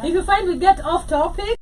If you find we get off topic,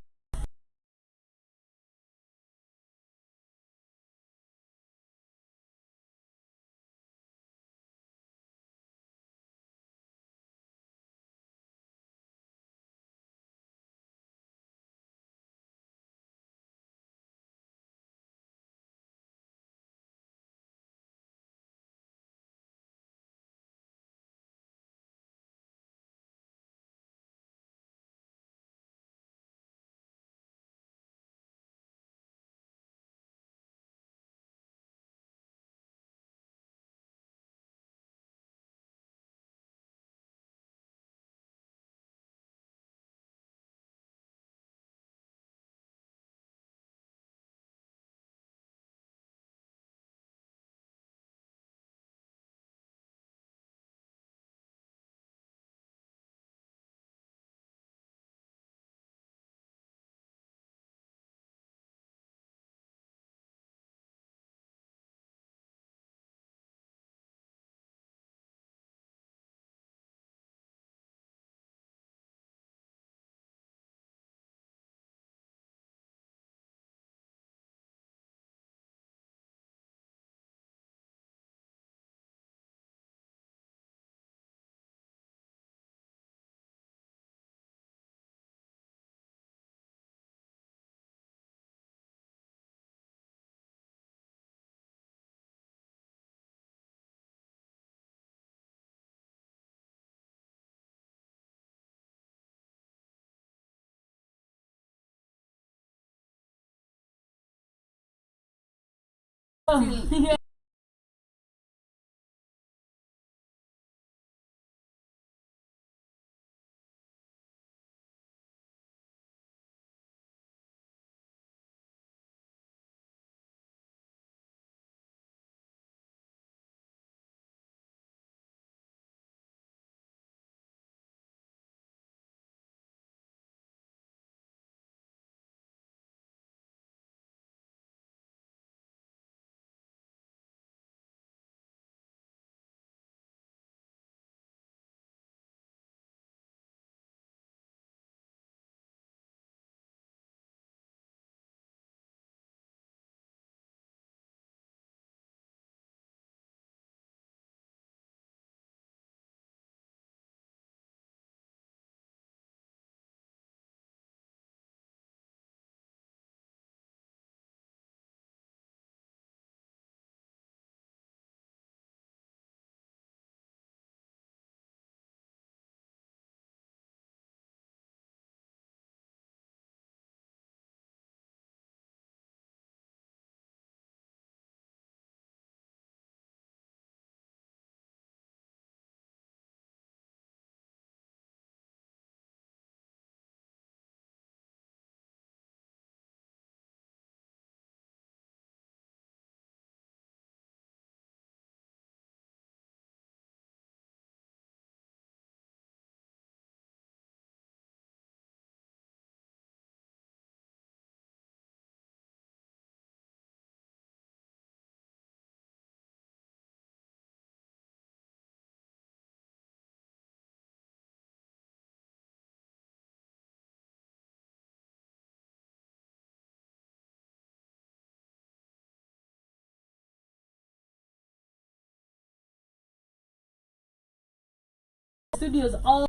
studios all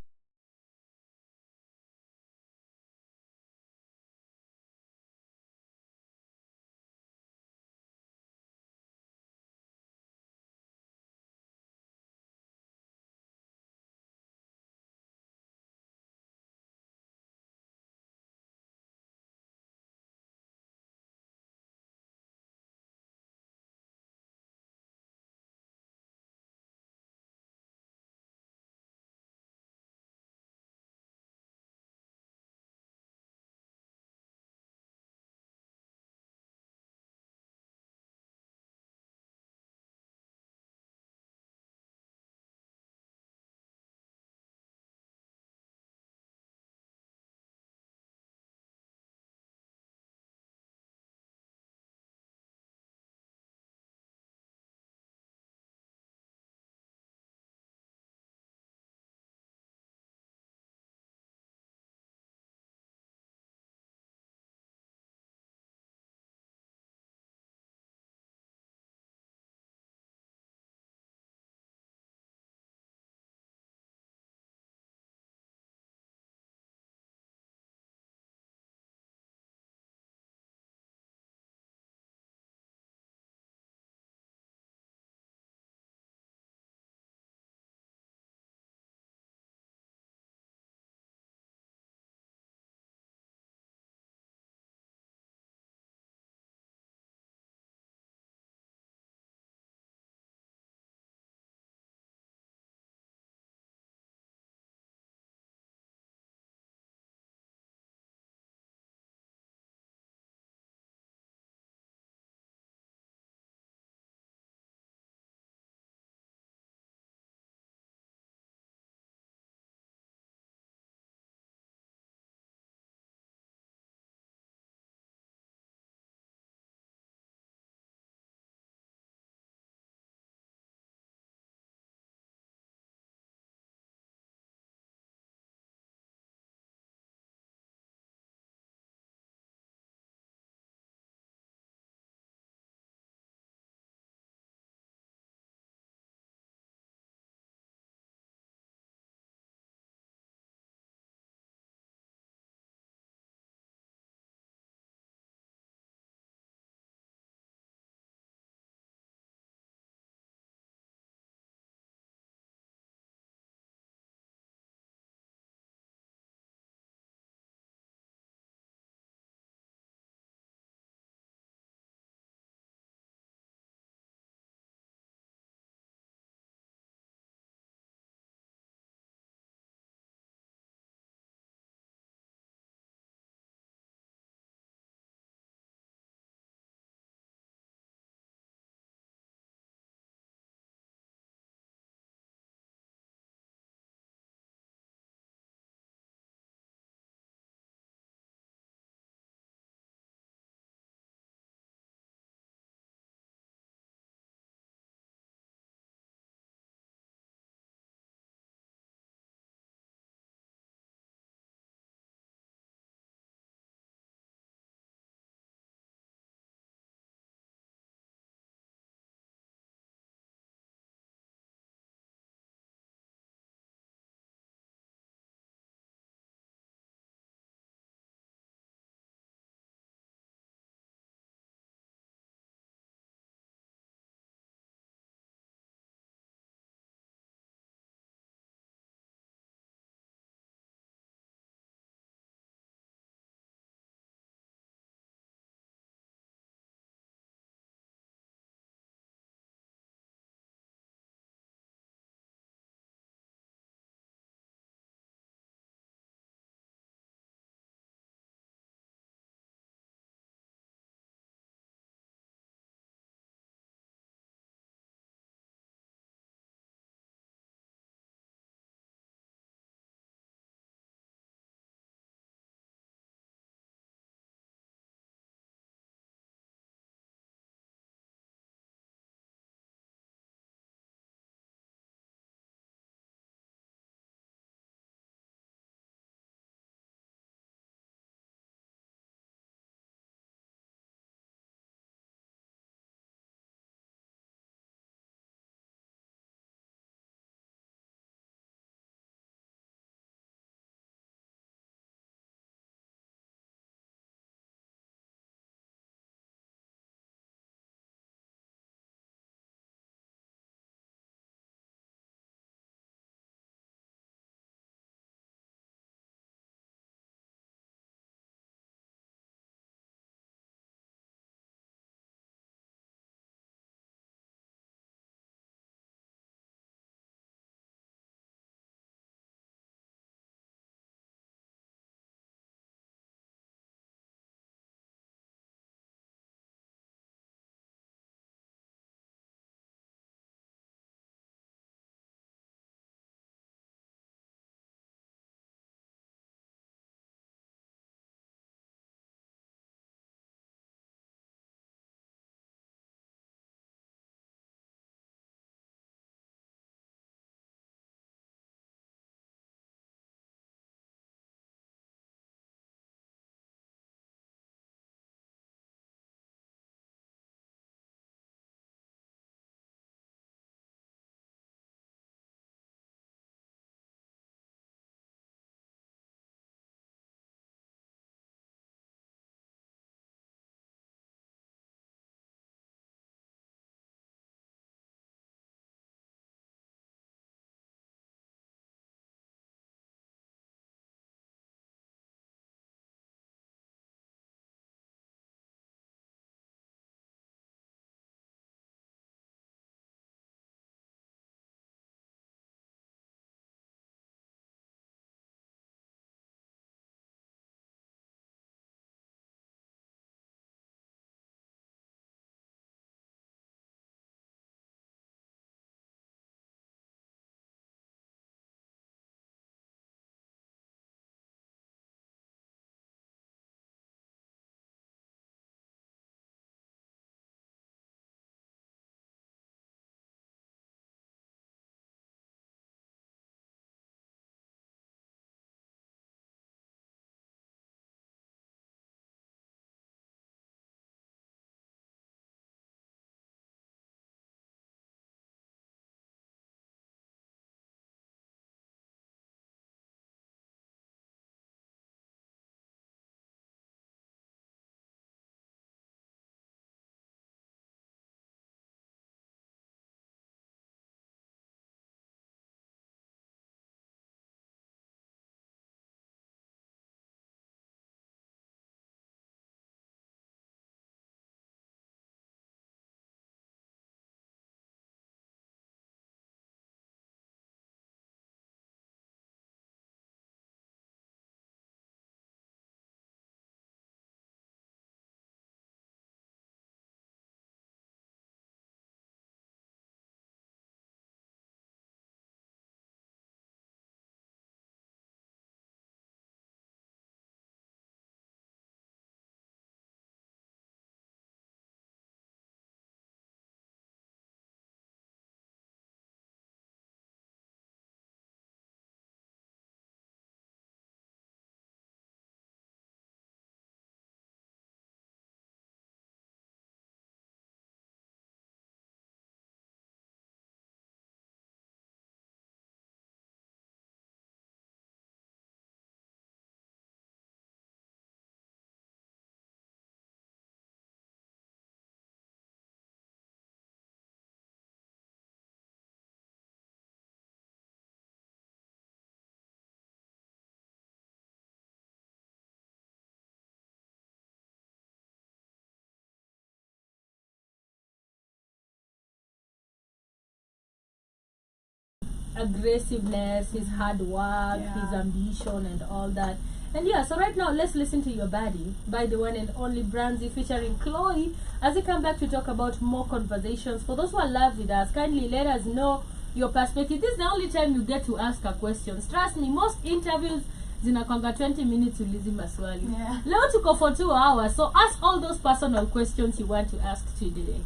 aggressiveness, his hard work, his ambition, and all that. And yeah, so right now let's listen to Your Body by the one and only Brandy featuring Chloe as we come back to talk about more conversations. For those who are live with us, kindly let us know your perspective. This is the only time you get to ask a question. Trust me, most interviews zinakwanga 20 minutes ulizi maswali. Leo tuko for 2 hours, so ask all those personal questions you want to ask today.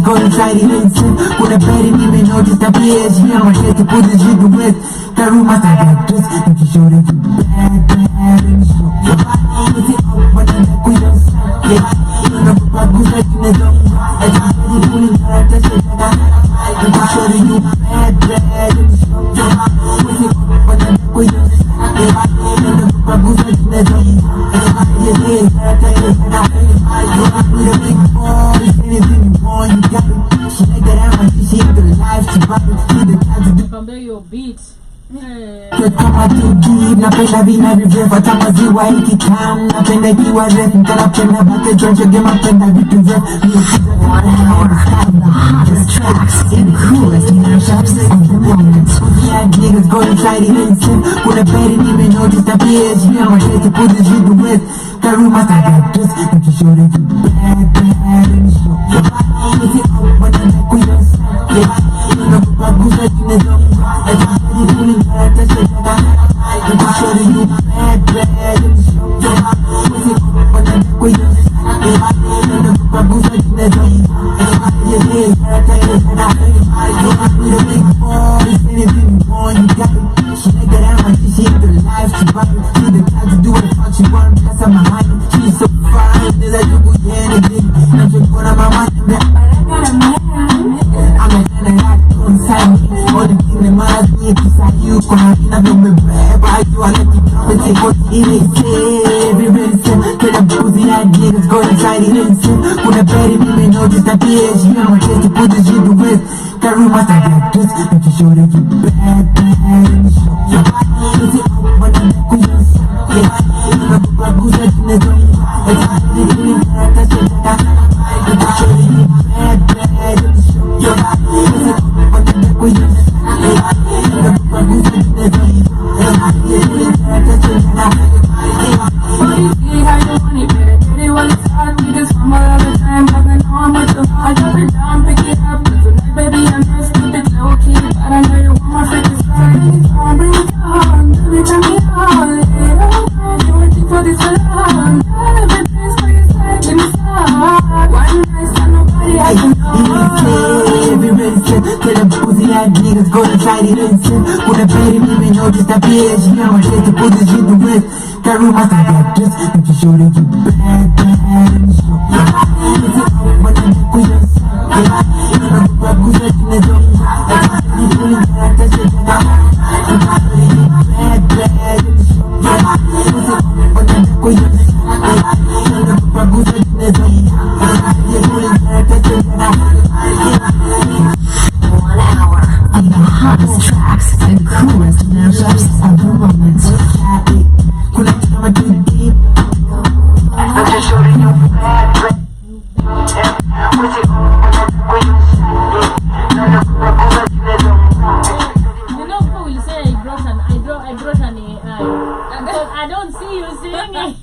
Gonna try to listen. Put a bed in even know just a bitch. Me, I'm here to put this shit to rest. That room I got this. If you show that you bad in the show. Your body is it up when I'm back with your son. Yeah, you know what goes like in the zone. Everybody pulling hard, that's it. If you show that you bad in the show. Your body is it up when I'm back with your son. Yeah, you know what goes like in the zone. Everybody is it, that's it. You got me the big boy, anything you want, you got it. She like that out when she the life, she rock it. She the type to From there your beat. kama tuki napenda vina vivyo fatama ziwa hiki tamu napenda ikiwa refu napenda bake jonjo gema napenda vitu vyo hottest tracks in the coolest mashups of the moment. Yeah, niggas go to try to listen. Put a bed in even know just a bitch. Me, I'm here to put this shit to rest. That room I got this. If you show that you bad in the show. Your body is it up when I'm back with your son. Yeah, you know what goes like in the zone. Everybody pulling hard, that's it. If you show that you bad in the show. Your body is it up when I'm back with your son. Yeah, you know what goes like in the zone. Everybody is here, that's it. You got me the big boy, anything you want, you got it. She like that out when she the life, she rock it. She the type to do what the fuck she want, that's on my mind. She's so fine, there's a you with anything. I'm just going on my mind, but I got a man. I'm a man and I inside me. All the things that matters me, beside you. Come on, I know me bad, but you are let you drop and take what it is. Every medicine, get a pussy and niggas go inside it, listen. Put a bed in me, know just a bitch. You know, I'm here to put this shit to rest. That room I got this. If you show that you bad in the show. Your body is it up when I'm back with your son. Yeah, you know what goes like in the zone. Everybody doing that, that's it. If you show that you bad in the show. Your body is it up when I'm back with your son. Yeah, you know what goes like in the zone. Everybody doing that, that's it. Boy, you see how you want it, better get it while it's hot. We just one more of the time, but I know I'm with the heart. Drop it down, pick it up. Baby, I'm just keep it low key, but I know you want my freaking style. Bring it on, baby, turn me on. You waiting for this for long. Everything's for your side, give me some. One night, so nobody has to know. Every medicine, get a pussy like niggas go to try to listen. Put a bed in me, know just a bitch. You know I'm here to put this shit to rest. That room I got this. If you show that you bad in the show. Your body is it up when I'm back with your son. Yeah, you know what goes like in the zone. Everybody doing that, that's it. Everybody bad in the show. Your body is it up when I'm back with your son. Yeah, you know what goes like in the zone. Everybody doing that, that's it. 1 hour of the hottest tracks and coolest mashups of the moment. I'm just showing you bad. You know who will say I brought an AI? Because I don't see you singing.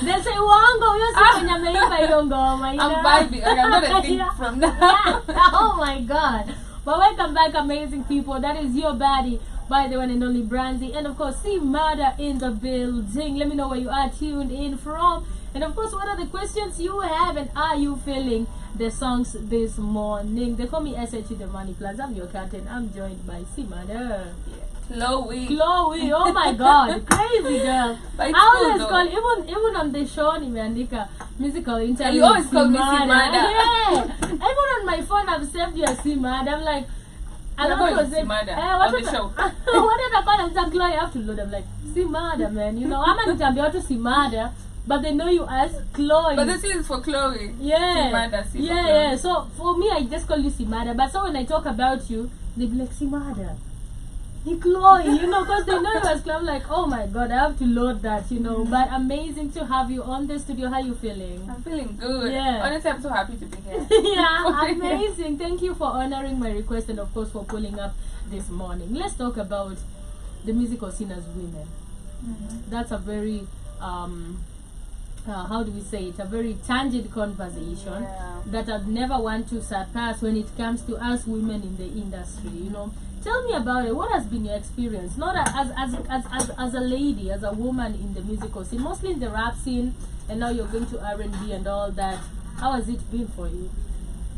They say wango, you see when you make your ngoma. I'm vibing. I cannot think from now. Yeah. Oh my god. But welcome back, amazing people. That is Your Body by the one and only Brandy. And of course, Cmurda in the building. Let me know where you are tuned in from. And of course, what are the questions you have and are you feeling the songs this morning? They call me SH the Money Plus. I'm your captain. I'm joined by Cmurda. Chloe. Oh my god, crazy girl. But I always cool, call even on the show nimeandika musical interview. You always call me Cmurda. Yeah. Even on my phone I've saved you as Cmurda. I'm like You're going Cmurda on the show. What did I call him? Chloe, I have to load. I'm like Cmurda, man. You know, I'm gonna tell you to Cmurda. but they know you as Chloe. But this is for Chloe. Yeah. Cmurda, C for Yeah, Chloe. yeah. So for me, I just call you Cmurda. But so when I talk about you, they be like, Cmurda. Hey, Chloe, you know, because they know you as Chloe. I'm like, oh my God, I have to load that, you know. But amazing to have you on the studio. How are you feeling? I'm feeling good. Yeah. Honestly, I'm so happy to be here. Yeah, amazing. Thank you for honoring my request and, of course, for pulling up this morning. Let's talk about the musical scene as women. That's a very, how do we say it? A very tangent conversation that I'd never want to surpass when it comes to us women in the industry, you know. Tell me about it. What has been your experience? Not as a lady, as a woman in the musical scene, mostly in the rap scene, and now you're going to R&B and all that. How has it been for you?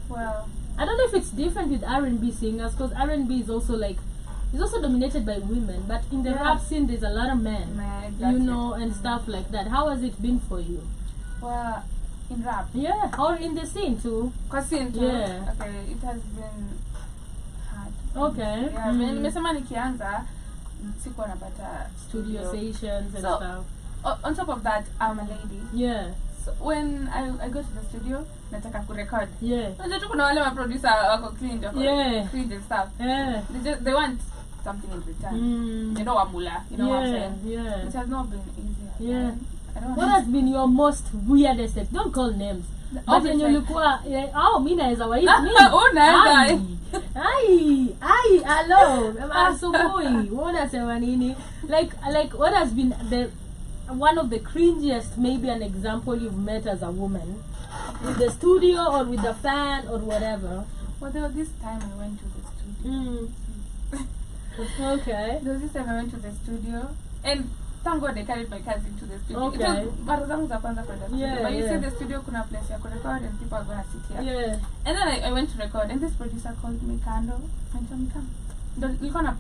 Well, I don't know if it's different with R&B singers, because R&B is also like, it's also dominated by women, but in the rap scene there's a lot of men, exactly. you know, and stuff like that. How has it been for you? Well, in rap. Yeah, or in the scene too. Scene too. Yeah. Okay, it has been hard. Okay. Yeah, nimesema nikianza sikuwa napata Studio sessions and so, stuff. On top of that, I'm a lady. Yeah. So when I go to the studio, nataka kurecord. Yeah. Unajua tu kuna wale ma producer wako clean, Yeah. clean and stuff. Yeah. They want something in return. You know wamula, you know what I'm saying? Yeah. It has not been easy. Yeah. I don't What has been your most weirdest? Don't call names. But when you look, mimi naweza waita mimi. Unaweza. Ai, hello. Asubuhi. Unasema nini? Like what has been the one of the cringiest, maybe an example you've met as a woman with the studio or with the fan or whatever? Well, there was this time I went to the studio. Okay. There was this time I went to the studio, and thank God they carried my cousin to the studio. Okay. It was mara zangu za kwanza kwenda studio. Yeah, But you yeah. see the studio kuna place ya kurecord and people are going to sit here. Yeah. And then I went to record, and this producer called me kando and told me come. Nilikuwa na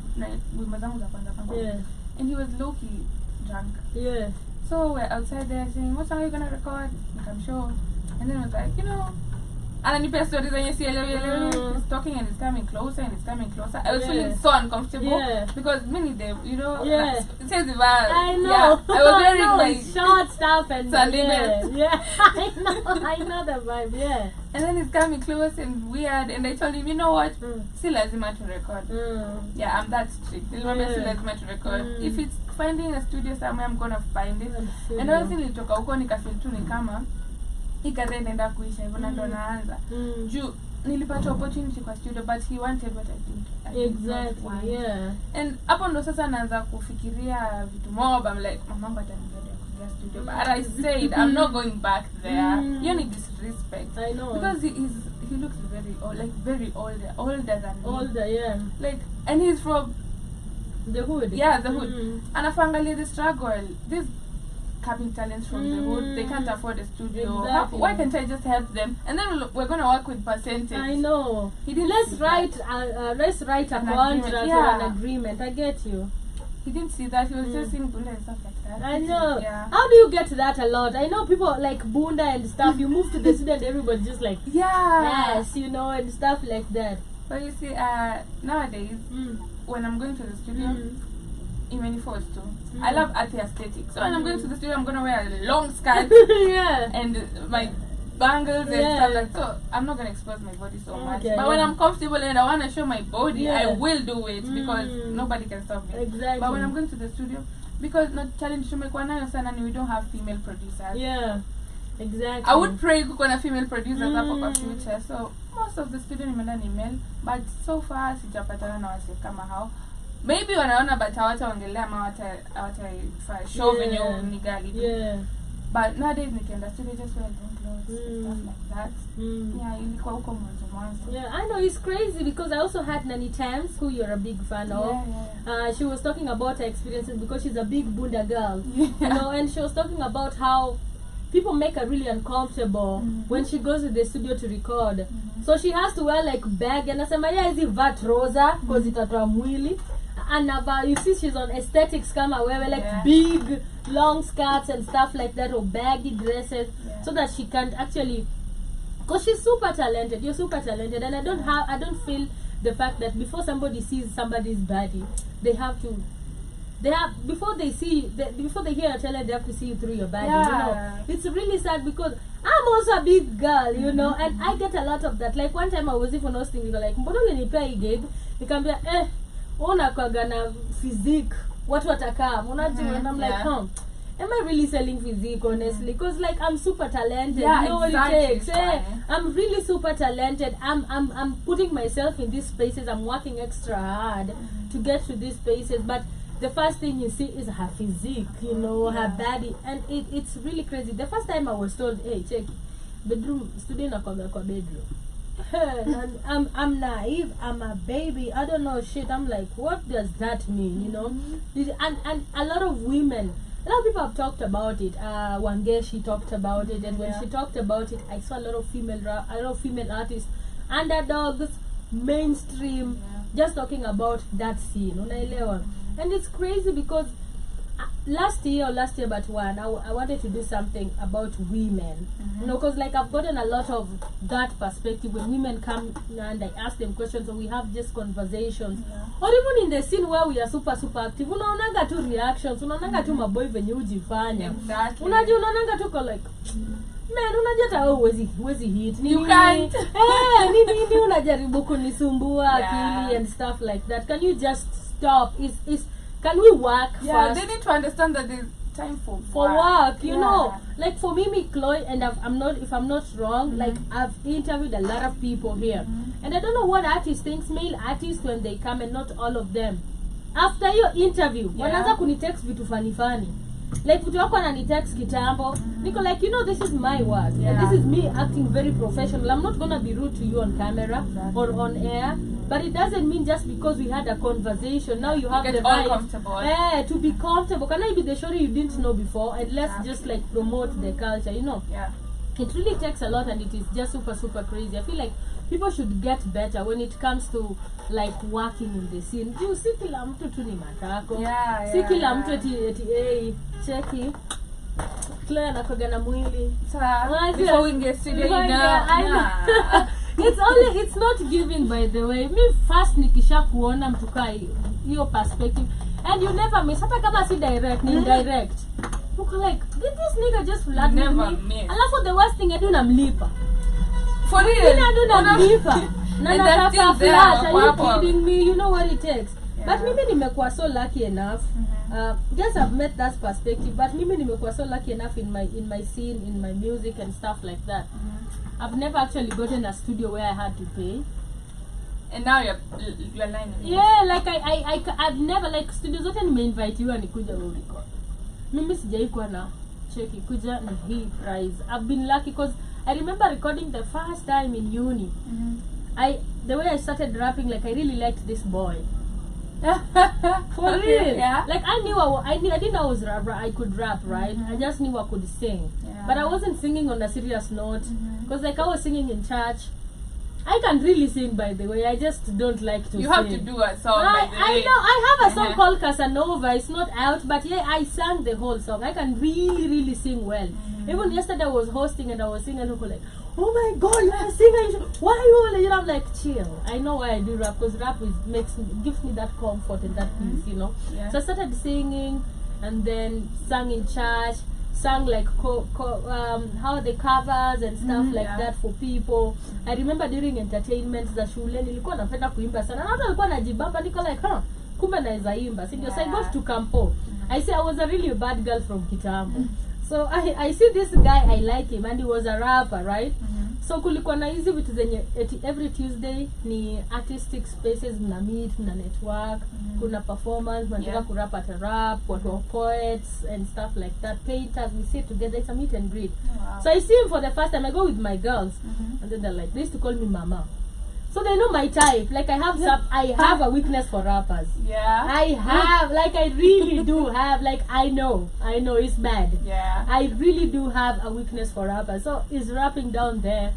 wimbo zangu za kwanza kwanza. Yeah. And he was low-key drunk. Yeah. So we're outside there saying, what song are you gonna record? I'm sure. And then I was like, you know, ananipea stories zenye sielewi. He's talking and it's coming closer and it's coming closer. I was feeling so uncomfortable because many they, you know, it says the vibe. I know. Yeah, I was wearing my short stuff and Sunday yeah. I know the vibe. Yeah. And then it's coming close and weird, and I told him, you know what? Si lazima to record. Yeah, I'm that strict. Si lazima to record. If it's finding a studio somewhere, I'm gonna find it. And honestly, nilitoka huko nikafeel tu ni kama ikaza inaenda kuisha hivyo na ndo naanza. Juu nilipata opportunity kwa studio, but he wanted what I did. Exactly. Yeah. And hapo ndo sasa naanza kufikiria vitu mob. I'm like, mamangu ataniambia studio, but I said I'm not going back there. You need disrespect. I know, because he looks very old, like very older than me. Older, yeah. Like, and he's from the hood. Yeah, the hood. And afangalia the struggle. These coming talents from the hood, they can't afford a studio. Exactly. Why can't I just help them? And then we're gonna work with percentage. I know. Let's write a contract or an agreement. I get you. He didn't see that. He was just saying Bunda and stuff like that. I know. Yeah. How do you get that a lot? I know people like Bunda and stuff. You move to the studio and everybody's just like, yes, you know, and stuff like that. But you see, nowadays, when I'm going to the studio, even forced to, I love arty aesthetics. So when I'm going to the studio, I'm gonna wear a long skirt, and my bangles and stuff like that. So I'm not gonna expose my body so much. But when I'm comfortable and I wanna show my body, I will do it because nobody can stop me. Exactly. But when I'm going to the studio, because not challenge tumekuwa nayo sana ni we don't have female producers. Yeah. Exactly. I would pray kuko na female producers hapo kwa future. So most of the studio nimeenda ni male, but so far sijapatana na wase kama hao. Maybe wanaona but hawataongelea ama hawata show venye ni gali. Yeah. But nowadays nikienda studio just wear long clothes, stuff like that. Yeah, ilikuwa huko mwanzo. Yeah, I know, it's crazy because I also had Nani Tams, who you're a big fan of. She was talking about her experiences because she's a big Bunda girl. You know, and she was talking about how people make her really uncomfortable when she goes to the studio to record. So she has to wear like bag, and nasema yeah, hizi vat rosa because itatoa mwili. And you see she's on aesthetics kama wewe, like big long skirts and stuff like that, or baggy dresses, so that she can actually, because she's super talented. You're super talented, and I don't feel the fact that before somebody sees somebody's body, they have to they have before they hear your talent, they have to see you through your body. You know, it's really sad because I'm also a big girl, you know, and I get a lot of that. Like one time I was even hosting, we were like, mbona unanipea hii gig? Nikamwambia ona kwa gana physique, watu watakaa. Unajua, and I'm like, am I really selling physique, honestly? Because like I'm super talented. Yeah, you know exactly. what it takes. I'm really super talented. I'm putting myself in these spaces. I'm working extra hard to get to these spaces. But the first thing you see is her physique, you know, her body, and it's really crazy. The first time I was told, hey, check bedroom, student akwanga kwa bedroom. And I'm naive, I'm a baby, I don't know shit. I'm like, what does that mean, you know? And a lot of women, a lot of people have talked about it. Wangeshi talked about it, and when she talked about it, I saw a lot of female artists, underdogs, mainstream, just talking about that scene. Unaelewa? And it's crazy because last year but one, I wanted to do something about women. You know, because like I've gotten a lot of that perspective when women come and I ask them questions, or we have just conversations, or even in the scene where we are super active. Unaonanga tu reactions, unaonanga tu maboy venye ujifanya. Unajua unaonanga tu like, man, unajua hata wewe huwezi hit. You can't. Nini unajaribu kunisumbua akili and stuff like that. Can you just stop? Can we work first? They need to understand that there's time for work, you know. Like for me, Chloe, and if I'm not wrong, like I've interviewed a lot of people here, and I don't know what artist thinks, male artists, when they come, and not all of them. After your interview, wanaanza kunitext vitu funny. Like vitu wako ananitext kitambo. Niko like, you know, this is my work. And this is me acting very professional. I'm not gonna be rude to you on camera or on air. But it doesn't mean just because we had a conversation, now you have the right to be comfortable. Can I be the story you didn't know before? And let's just like promote the culture, you know. It really takes a lot, and it is just super crazy. I feel like people should get better when it comes to like working in the scene. You see kila mtu tu ni matako. Si kila mtu eti hey, cheki. Claire anakoga na mwili. Before we get studio, it's not giving, by the way. Me first nikisha kuona mtu kai hiyo perspective, and you never miss, hata kama si direct ni indirect. Look like, did this nigga just flirt with me? Alafu the worst thing I do namlipa. For real? I do namlipa. Na nataka flirt. Are you kidding me? You know what it takes. But mimi nimekuwa so lucky enough. Yes, I've met that perspective, but mimi nimekuwa so lucky enough in my scene, in my music and stuff like that. I've never actually gotten a studio where I had to pay. And now you're lining. Yeah, like I've never, like, studios zote nimeinvite you and nikuja record. Mimi sijaikuwa na cheki kuja na hii prize. I've been lucky because I remember recording the first time in uni. The way I started rapping, like I really liked this boy. For real, like I didn't know I could rap, right? I just knew I could sing, but I wasn't singing on a serious note, because like I was singing in church. I can really sing, by the way. I just don't like to sing. You have to do a song, by the way. I know. I have a song called Casanova. It's not out, but yeah, I sang the whole song. I can really sing well. Even yesterday I was hosting and I was singing, and people like, oh my god, you are singing, why are you, I'm like, chill. I know why I do rap, because rap gives me that comfort and that peace, you know. So I started singing, and then sang in church, sang like how the covers and stuff like that for people. I remember during entertainment za shule nilikuwa napenda kuimba sana, na hata nilikuwa najibamba, niko like, kumbe naweza imba. So I got to Campo. I say I was a really bad girl from Kitambo. So I see this guy, I like him, and he was a rapper, right? So kulikuwa na hizi vitu zenye every Tuesday ni artistic spaces, mna meet, mna network, kuna performance, mnataka kurap at a rap, watu poets and stuff like that, painters, we sit together, it's a meet and greet. So I see him for the first time, I go with my girls, and then they're like, they used to call me mama. So they know my type. Like I have a weakness for rappers. I have, like I really do have, like I know it's bad. I really do have a weakness for rappers. So he's rapping down there.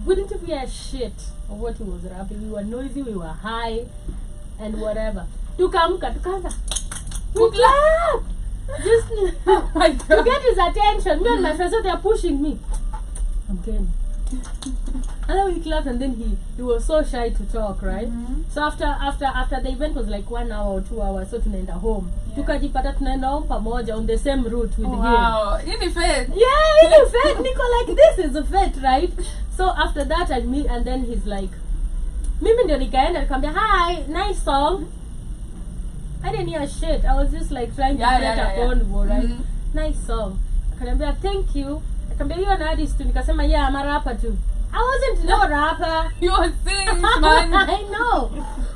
We didn't hear shit of what he was rapping. We were noisy, we were high, and whatever. Tukaanza. We clap! Just to get his attention. Me and my friends, so they are pushing me. I'm getting. And then we clapped, and then he was so shy to talk, right? So after the event was like 1 hour or 2 hours, so tunaenda home. Tukajipata tunaenda home pamoja on the same route with him. Wow, in fate. Yeah, in fate. Nico, like, this is a fate, right? So after that, and then he's like, mimi ndio nikaenda nikamwambia, hi, nice song. I didn't hear shit. I was just like trying to get a convo, right? Nice song. Akaniambia, thank you. Akaniambia, you're an artist. Nikasema, yeah, I'm a rapper too. I wasn't no rapper. You were singing, man. I know.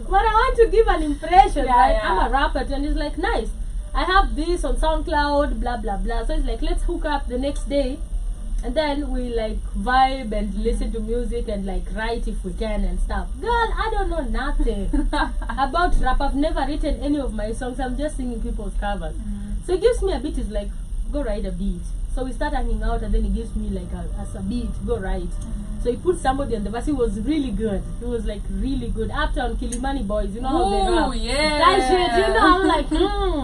But I want to give an impression, right? I'm a rapper too. And he's like, nice. I have this on SoundCloud, blah, blah, blah. So it's like, let's hook up the next day. And then we like vibe and listen to music and like write if we can and stuff. Girl, I don't know nothing about rap. I've never written any of my songs. I'm just singing people's covers. So he gives me a beat. He's like, go write a beat. So we start hanging out, and then he gives me like a beat, go write. So he put somebody on the verse. He was really good. He was like really good. After on Kilimani Boys, you know how they rap. Yeah. That shit, you know, I'm like,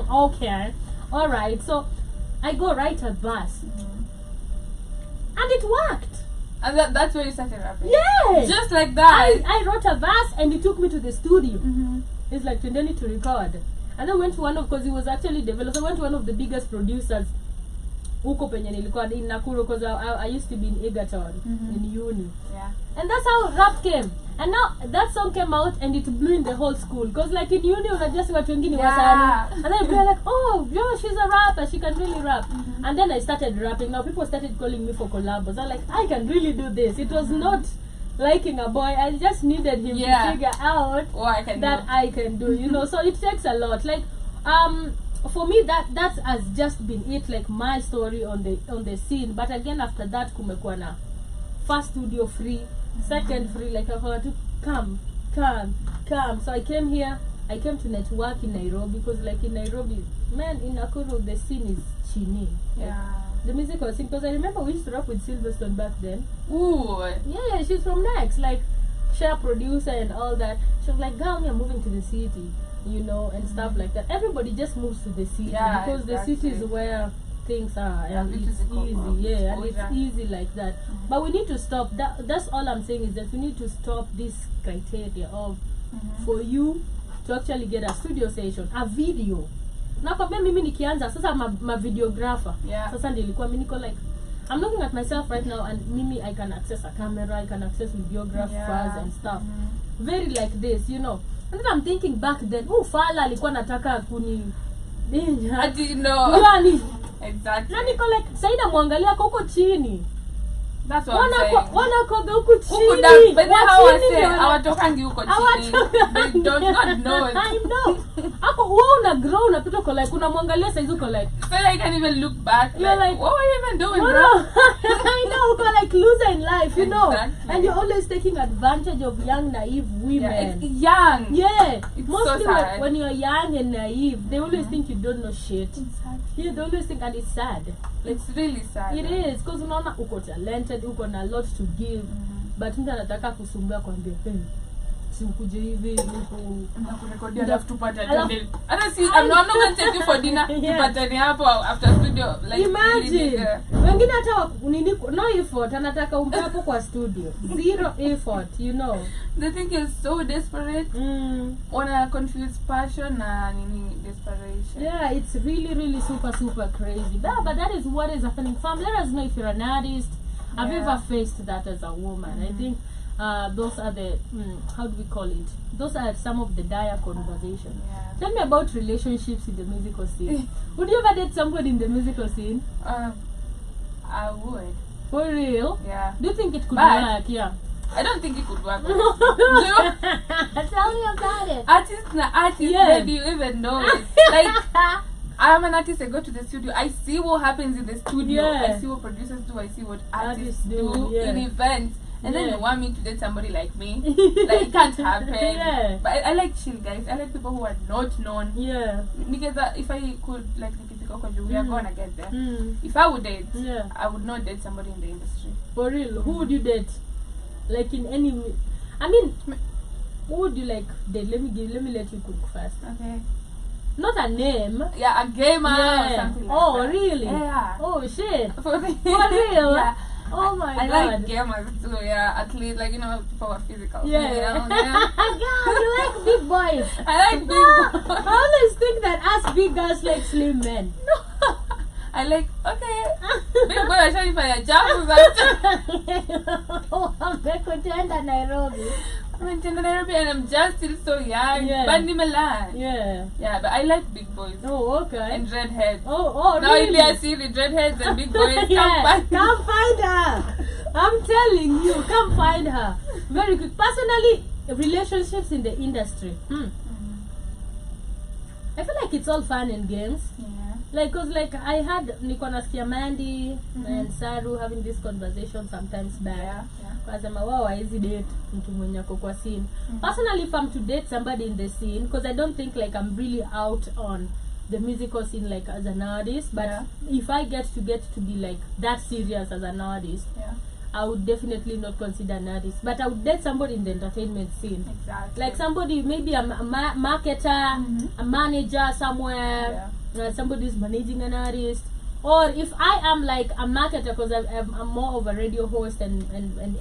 okay, all right. So I go write a verse. And it worked. And that's where you started rapping? Yeah. Just like that. I wrote a verse, and he took me to the studio. It's like, you need to record. And I went to because he was actually developed. I went to one of the biggest producers huko penye nilikuwa in Nakuru, because I used to be in Egerton in uni. Yeah. And that's how rap came. And now that song came out and it blew in the whole school. Because like in uni, unajua watu wengine wasanii. And then people are like, oh, yo, she's a rapper. She can really rap. And then I started rapping. Now people started calling me for collabs. I'm like, I can really do this. It was not liking a boy. I just needed him to figure out I can do. You know. So it takes a lot. Like, for me, that has just been it, like my story on the scene. But again, after that, kumekuwa na first studio free, second free, like I had to come. So I came here. I came to network in Nairobi, because like in Nairobi, man, in Nakuru the scene is chini. Yeah. The music was because I remember we used to rap with Silverstone back then. Ooh. Yeah, she's from Next, like share producer and all that. She was like, girl, you're moving to the city, you know, and stuff like that. Everybody just moves to the city because the city is where things are, and it's easy, and it's easy like that. But we need to stop. That's all I'm saying, is that we need to stop this criteria of for you to actually get a studio session, a video. Nakwambia mimi nikianza sasa ma videographer. Sasa nilikuwa mimi niko like, I'm looking at myself right now, and mimi I can access a camera, I can access videographers and stuff. Very like this, you know. And then I'm thinking back then, Fala alikuwa nataka kuni I didn't know. Yani, exactly. na niko like, saida muangalia huko chini. That's what I'm saying. Wanakoga huko chini. But then how I say, hawatokangi huko chini. They don't not know it. I know. Ako wewe una grow unapita uko like unamwangalia saizi uko like. So I can't even look back. You're like, what were you even doing, bro? I know, uko like loser in life, you know. Exactly. And you're always taking advantage of young, naive women. Yeah, it's young. Yeah. It's mostly so sad. when you're young and naive, they always think you don't know shit. Exactly. Yeah, they always think, and it's sad. It's really sad. It is, because unaona uko talented, uko na a lot to give, but mtu anataka kusumbua kwambia si ukuje hivi nakurekodia alafu tupate attended. Hata si I'm not going to take you for dinner. Tupate hapo after studio, like imagine wengine hata nini, no effort, anataka umpe hapo kwa studio, zero effort, you know. The thing is so desperate. Wanna confuse passion na nini desperation. Yeah, it's really super crazy. But that is what is happening. Fam, let us know if you're an artist. Have you ever faced that as a woman? I think those are the how do we call it? Those are some of the dire conversations. Tell me about relationships in the musical scene. Would you ever date somebody in the musical scene? I would. For real? Yeah. Do you think it could work? Yeah. I don't think it could work. Tell me about it. Artists, maybe you even know it. Like, I'm an artist, I go to the studio, I see what happens in the studio, I see what producers do, I see what artists do in events, and then you want me to date somebody like me. Like, it can't happen. But I like chill guys, I like people who are not known. Because if I could, like, we are gonna get there. If I would date, I would not date somebody in the industry. For real? Who would you date? Like in any, I mean, who would you like date? Let me let you cook first. Okay. Not a name. Yeah, a gamer or something like that. Really? Yeah. Oh shit. For real? Yeah. Oh my I god. like gamers too, yeah. At least, like, for physical. Yeah. Yeah. God, you like big boys. I like big boys. I always think that us big girls like slim men. I like, okay. Big boy, I show you for your job. Wamekutenda Nairobi. I'm in Nairobi and I'm just still so young. Yeah. Bandi Milan. Yeah. Yeah, but I like big boys. Oh, okay. And redheads. Oh, Now really? if I see the redheads and big boys, Yeah, come find her. I'm telling you, come find her. Very good. Personally, relationships in the industry. I feel like it's all fun and games. Yeah. Like, cause like I had Nasikia Mandy and Saru having this conversation sometimes back. Yeah. Kasema wow, easy date mtu mwenye ako kwa scene. Personally, if I'm to date somebody in the scene, because I don't think like I'm really out on the musical scene like as an artist, but if I get to be like that serious as an artist, I would definitely not consider an artist, but I would date somebody in the entertainment scene. Exactly. Like somebody, maybe a marketer, a manager somewhere, somebody who's managing an artist. Or if I am like a marketer, because I'm more of a radio host and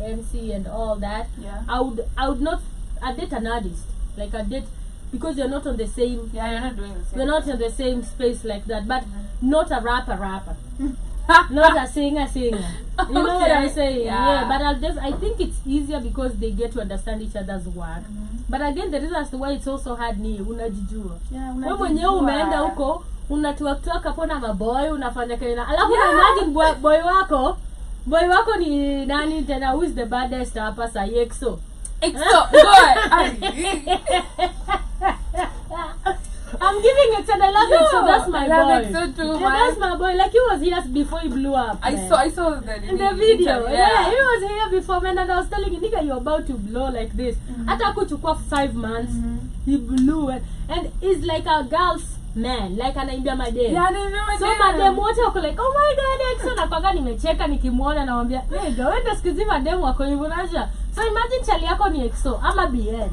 MC and all that, I'd date an artist. Like I'd date, because you're not on the same. Yeah, you're not doing the same. You're not in the same space like that, but not a rapper. Not a singer. You know what I'm saying? Yeah. But I think it's easier because they get to understand each other's work. But again, the reason as to why it's also hard ni unajijua. Wewe mwenyewe umeenda huko, unatuak hapo na maboy, unafanya kena. Alafu imagine boy wako ni nani tena, who is the baddest hapa sa EXO? EXO boy. I'm giving it and I love it, so that's my boy. EXO too, that's my boy. Like he was here before he blew up. I saw that in the video. Yeah, he was here before, man, and I was telling him, nigga, you're about to blow like this. Hata kuchukua 5 months, he blew it, and he's like a girl's man, like anaimbia madem. Yeah, anaimbia madem. So madem wote wako like, oh my god, EXO, na kwaga nimecheka nikimuona na mwambia, nigga, wenda sikuzi madem wako hivyo nasha. So imagine chali yako ni EXO, ama BN.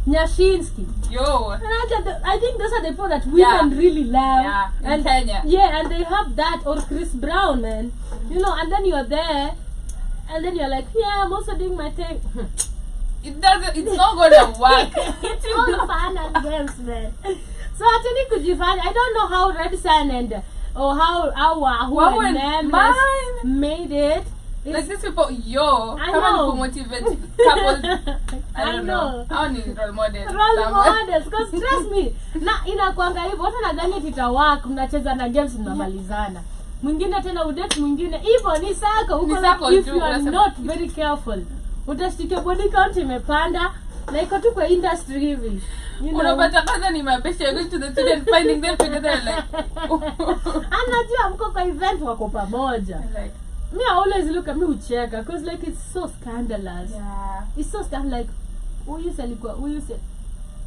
Nyashinsky. Yo. And I think those are the people that women really love. Yeah, and Kenya. Yeah, and they have that, or Chris Brown, man. And then you're there, and then you're like, yeah, I'm also doing my thing. It's not gonna work. It's all fun and games, man. So actually, could you find? I don't know how Red Sun and or how Wahoo and Nameless made it. Like these people, I know. Motivate couples. I don't know. How many role models? Role models, because trust me, inakuanga hivyo, watu nadhani titawaka, mnacheza na games mnamalizana. Mwingine tena udate mwingine, hivyo ni sako, uko like if you are not very careful. Utashike body count imepanda, na iko tu kwa industry hivi. Unapata kwanza ni mabesha, you're going to the student finding them together like. Anajua mko kwa event wako pamoja. Like, me, I always look at me ucheka because like it's so scandalous. Yeah. It's so like who you say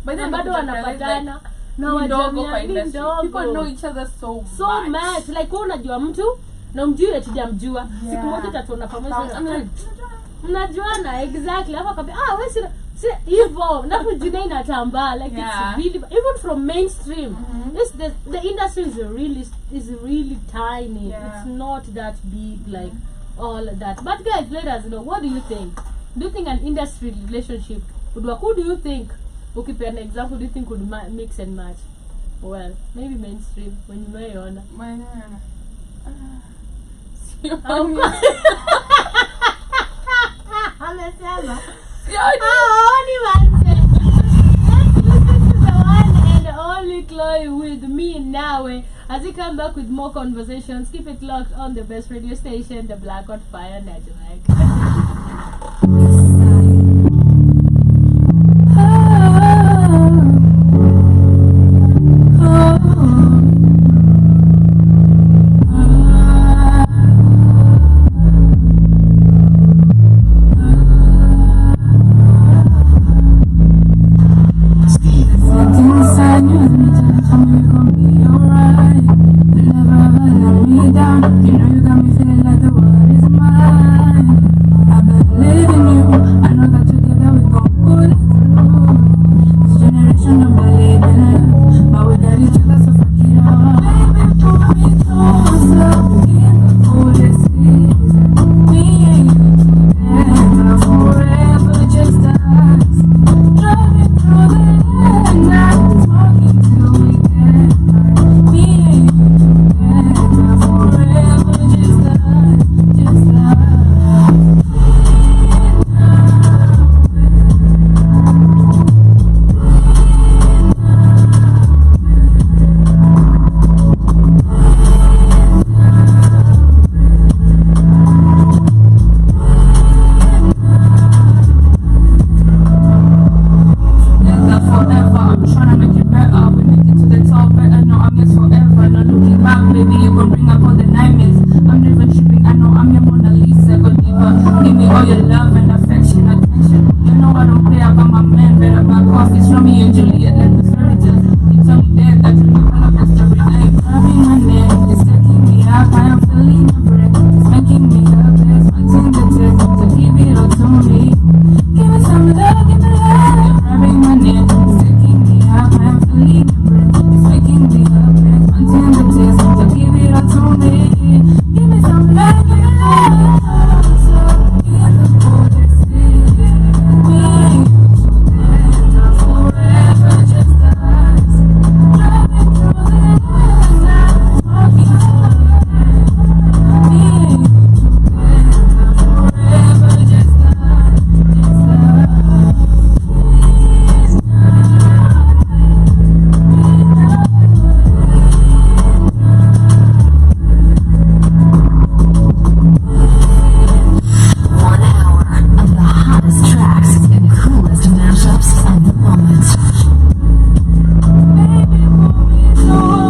but then bado wanapatana na wajamii ndogo. People know each other so much. Like unajua mtu na mjui hatujamjua. Siku moja tatuona pamoja na mnajuana exactly. Hapo kabisa wewe si hivyo na kujina inatambaa like it's really, even from mainstream. The industry is really tiny. It's not that big like all that. But guys, let us know, what do you think? Do you think an industry relationship would work? Who do you think, okay, an example, do you think would mix and match? Well, maybe mainstream when you may honor. Amesema only Chloe with me now. As we come back with more conversations, keep it locked on the best radio station, the Black on Fire Network. You know you got me feeling like the world is mine. I believe in you. go bring up all the nightmares. I'm never tripping, I know I'm your Mona Lisa. Go deeper, give me all your love and affection, attention. You know I don't play about my man, better back off. It's Romeo and Juliet, like the fairy tales. It's only dead that you know all of that story. Like grabbing my neck, it's taking me up. I am feeling your breath, it's making me up. It's wanting the test, so give it all to me. Give me some love, give me love. You're grabbing my neck, it's taking me up. I am feeling your breath, it's making me up. It's wanting the test, so give it all to me. Give me some love, give me love.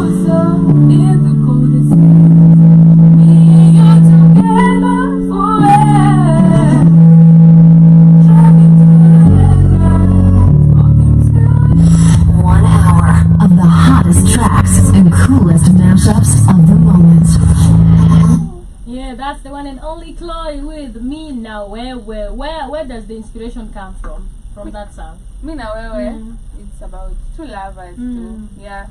So give the cold That's the one and only Chloe with Me Now Wewe. Where does the inspiration come from that song? Me Now Wewe. It's about two lovers too. Yeah.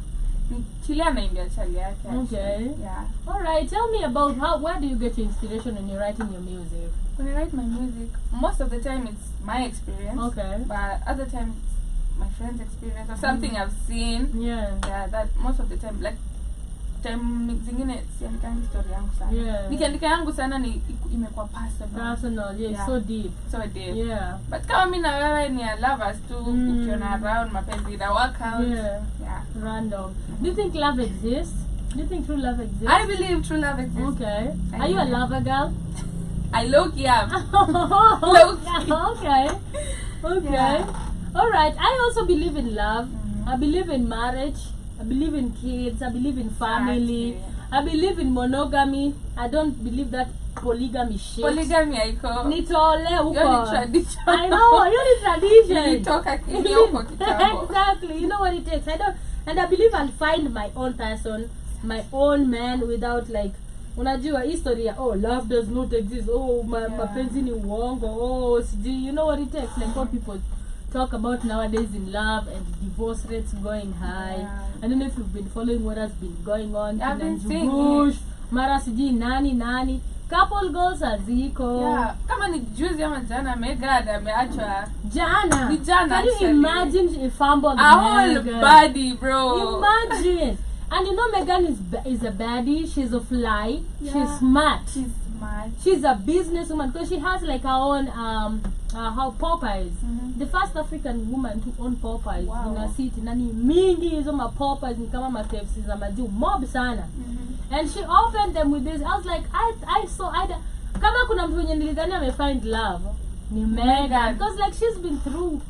Chilia naimbia chali yake. Okay. Yeah. Alright, tell me about where do you get your inspiration when you're writing your music? When I write my music, most of the time it's my experience. Okay. But other times my friend's experience or something I've seen. Yeah. Yeah, that most of the time, like time zingine siandikangi story yangu sana. Yeah. Nikiandika yangu sana ni imekuwa personal. Yeah, so deep. So deep. Yeah. But kama mimi na wewe ni lovers tu, ukiona around mapenzi na work out. Yeah. Random. Do you think love exists? Do you think true love exists? I believe true love exists. Okay. Are you a lover girl? I low-key am. Okay. Yeah. Alright. I also believe in love. I believe in marriage. I believe in kids. I believe in family. I believe in monogamy. I don't believe that polygamy shit. Polygamy haiko. Nitole huko. You're tradition. I know. You're tradition. Nilitoka huko kitambo. Exactly. You know what it takes. And I believe I'll find my own person, my own man without like unajua history love does not exist. Mapenzi ni uongo. You know what it takes. Like what people talk about nowadays in love and divorce rates going high. Yeah. I don't know if you've been following what has been going on. I've been seeing Bush, Mara sijui nani. Couple goals aziko. Yeah. Kama ni juzi ama jana Megad ameachwa. Jana. Ni jana. Can you imagine if fumbled a whole body, bro. Imagine. And you know Megan is a baddie. She's a fly. Yeah. She's smart. She's a businesswoman because she has like her own how Popeyes. The first African woman to own Popeyes in a city. Nani mingi hizo ma Popeyes ni kama ma KFC za majuu mob sana. And she opened them with this. I was like I saw kama kuna mtu mwenye nilidhani amefind love ni Megan because like she's been through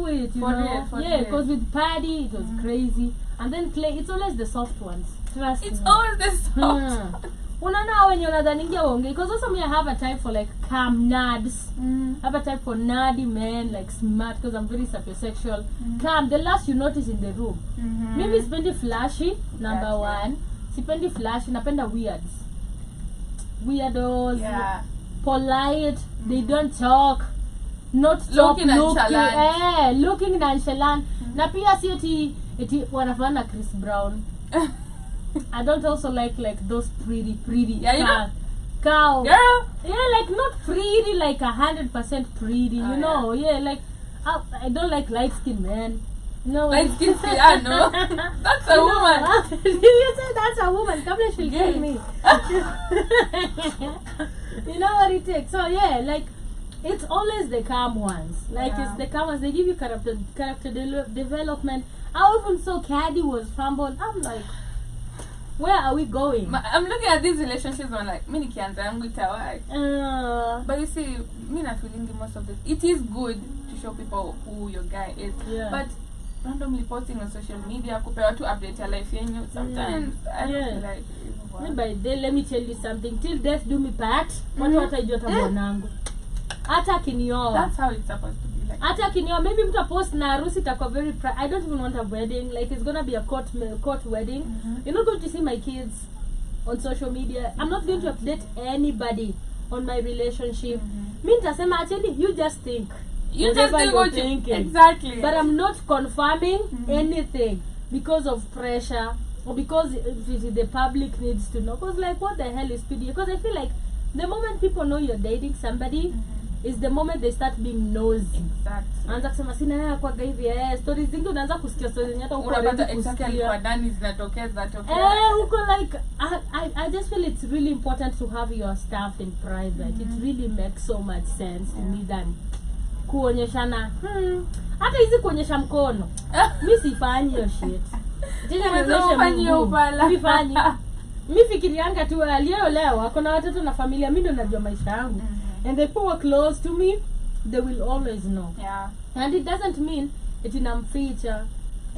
it, you know. Because with Paddy it was crazy. And then Clay, it's always the soft ones. Trust me. It's always the soft. Unaona when you're nadhaningia wonge because also me I have a type for like calm nads. I have a type for nerdy men, like smart because I'm very sapiosexual. Calm, the last you notice in the room. Maybe spendi flashy, number one. Sipendi flashy, napenda weirdos, polite, they don't talk, not stop looking nonchalant. Looking nonchalant. Na pia si eti wanafana Chris Brown. I don't also like those pretty cow. Girl. Yeah, like not pretty, like 100% pretty, you know. Yeah, like I don't like light skin man. No. Light skin I know. That's a woman. You say that's a woman, come on, she'll kill me. You know what it takes. So yeah, like it's always the calm ones. Like it's the calm ones, they give you character development. I often saw Caddy was fumbled. I'm like, where are we going? I'm looking at these relationships and like, mini kianza yangu itawai. But you see, me not feeling most of this. It is good to show people who your guy is. Yeah. But randomly posting on social media kupewa tu update ya life yenyu. Sometimes I don't feel like by then let me tell you something, till death do me part. Watu watajua tabwanangu. Hata kinioa. That's how it's supposed to be like. Hata kinioa, maybe mta post na harusi itakuwa very I don't even want a wedding, like it's gonna be a court wedding. You're not going to see my kids on social media. I'm not going to update anybody on my relationship. Mi nitasema actually you just think. You just think what you're thinking. Exactly. But I'm not confirming anything because of pressure or because the public needs to know. Because like what the hell is PD? Because I feel like the moment people know you're dating somebody is the moment they start being nosy. Exactly. Anaanza kusema sina haya kwa hivi stories zingi unaanza kusikia stories nyata uko unapata exactly kwa ndani zinatokeza uko like I just feel it's really important to have your stuff in private. It really makes so much sense to me than kuonyeshana hata hizi kuonyesha mkono. Mimi sifanyi hiyo shit. Mimi fikirianga tu aliyeolewa kuna watoto na familia, mimi ndo najua maisha yangu. And the people close to me, they will always know. Yeah. And it doesn't mean it in feature.